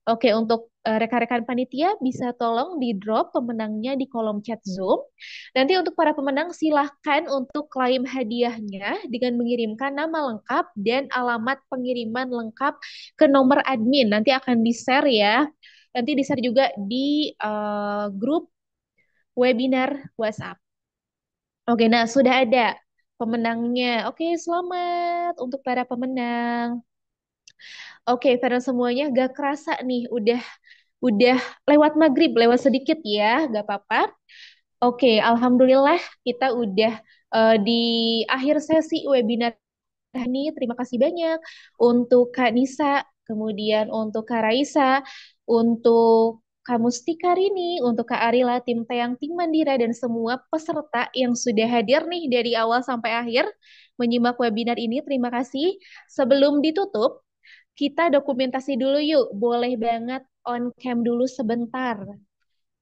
Oke, untuk rekan-rekan panitia bisa tolong di drop pemenangnya di kolom chat Zoom. Nanti untuk para pemenang silahkan untuk klaim hadiahnya dengan mengirimkan nama lengkap dan alamat pengiriman lengkap ke nomor admin. Nanti akan di-share ya. Nanti di-share juga di grup webinar WhatsApp. Oke, nah sudah ada pemenangnya. Oke, selamat untuk para pemenang. Oke, para semuanya gak kerasa nih, udah lewat maghrib, lewat sedikit ya, gak apa-apa. Oke, alhamdulillah kita udah di akhir sesi webinar ini. Terima kasih banyak untuk Kak Nisa, kemudian untuk Kak Raisa, untuk Kak Mustikarini, untuk Kak Arila, tim Teang, tim Mandira, dan semua peserta yang sudah hadir nih dari awal sampai akhir menyimak webinar ini. Terima kasih. Sebelum ditutup, kita dokumentasi dulu yuk. Boleh banget on cam dulu sebentar.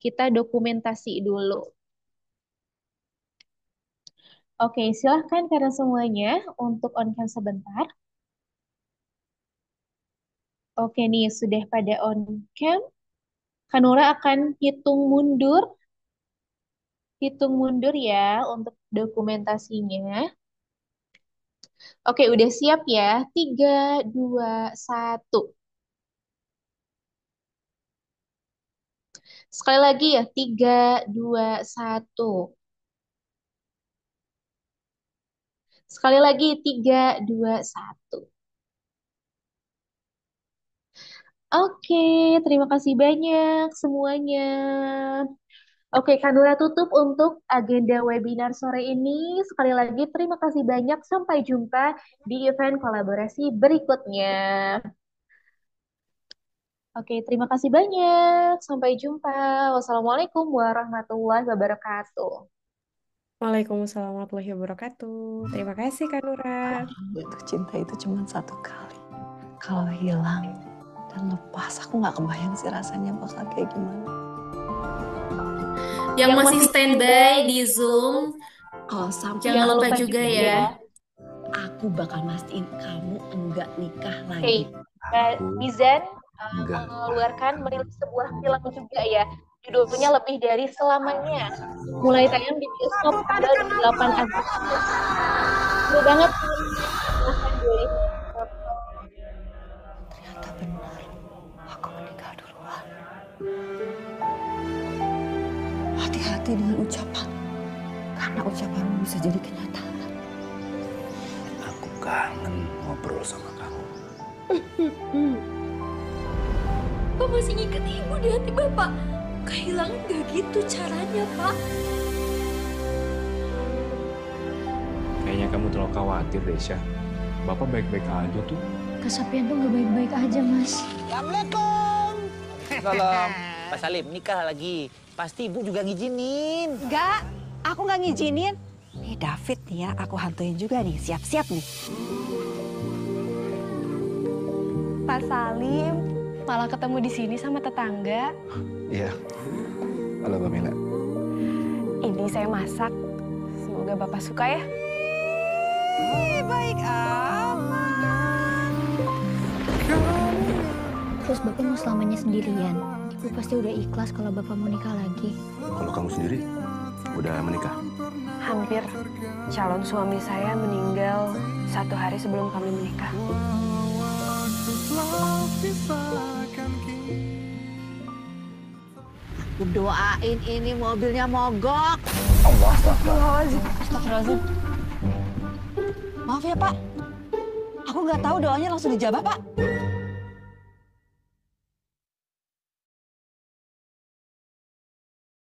Kita dokumentasi dulu. Oke, silahkan karena semuanya untuk on cam sebentar. Oke nih, sudah pada on cam. Kanura akan hitung mundur ya untuk dokumentasinya. Oke, udah siap ya? 3, 2, 1. Sekali lagi ya, 3, 2, 1. Sekali lagi, 3, 2, 1. Oke, terima kasih banyak semuanya. Oke, Kanura tutup untuk agenda webinar sore ini. Sekali lagi, terima kasih banyak. Sampai jumpa di event kolaborasi berikutnya. Oke, terima kasih banyak. Sampai jumpa. Wassalamualaikum warahmatullahi wabarakatuh. Waalaikumsalam warahmatullahi wabarakatuh. Terima kasih Kanura. Jatuh cinta itu cuma satu kali. Kalau hilang dan lepas, aku nggak kebayang sih rasanya bakal kayak gimana. Yang masih standby di Zoom, jangan lupa juga ya. Aku bakal mastiin kamu enggak nikah Oke, lagi. Mizan mengeluarkan merilis sebuah film juga ya. Judulnya Lebih Dari Selamanya. Mulai tayang di bioskop tanggal 8 Agustus. Seru banget. Silahkan boleh. Ternyata benar, aku menikah duluan. Hati-hati dengan ucapan, karena ucapanmu bisa jadi kenyataan. Aku kangen ngobrol sama kamu. Bapak masih ngikat ibu di hati Bapak. Kehilangan gak gitu caranya, Pak. Kayaknya kamu terlalu khawatir, Desya. Bapak baik-baik aja tuh. Kesepian tuh gak baik-baik aja, Mas. Assalamualaikum. Salam. Pak Salim, nikah lagi. Pasti ibu juga ngizinin. Enggak, aku nggak ngizinin. Nih David nih ya, aku hantuin juga nih, siap-siap nih. Pak Salim, malah ketemu di sini sama tetangga. Iya. Halo Mbak Mila. Ini saya masak. Semoga Bapak suka ya. Baik amat. Terus Bapak mau selamanya sendirian. Ibu pasti udah ikhlas kalau Bapak mau nikah lagi. Kalau kamu sendiri udah menikah? Hampir. Calon suami saya meninggal 1 hari sebelum kami menikah. Aku doain ini mobilnya mogok. Astagfirullahaladzim. Maaf ya Pak, aku nggak tahu doanya langsung dijabah Pak.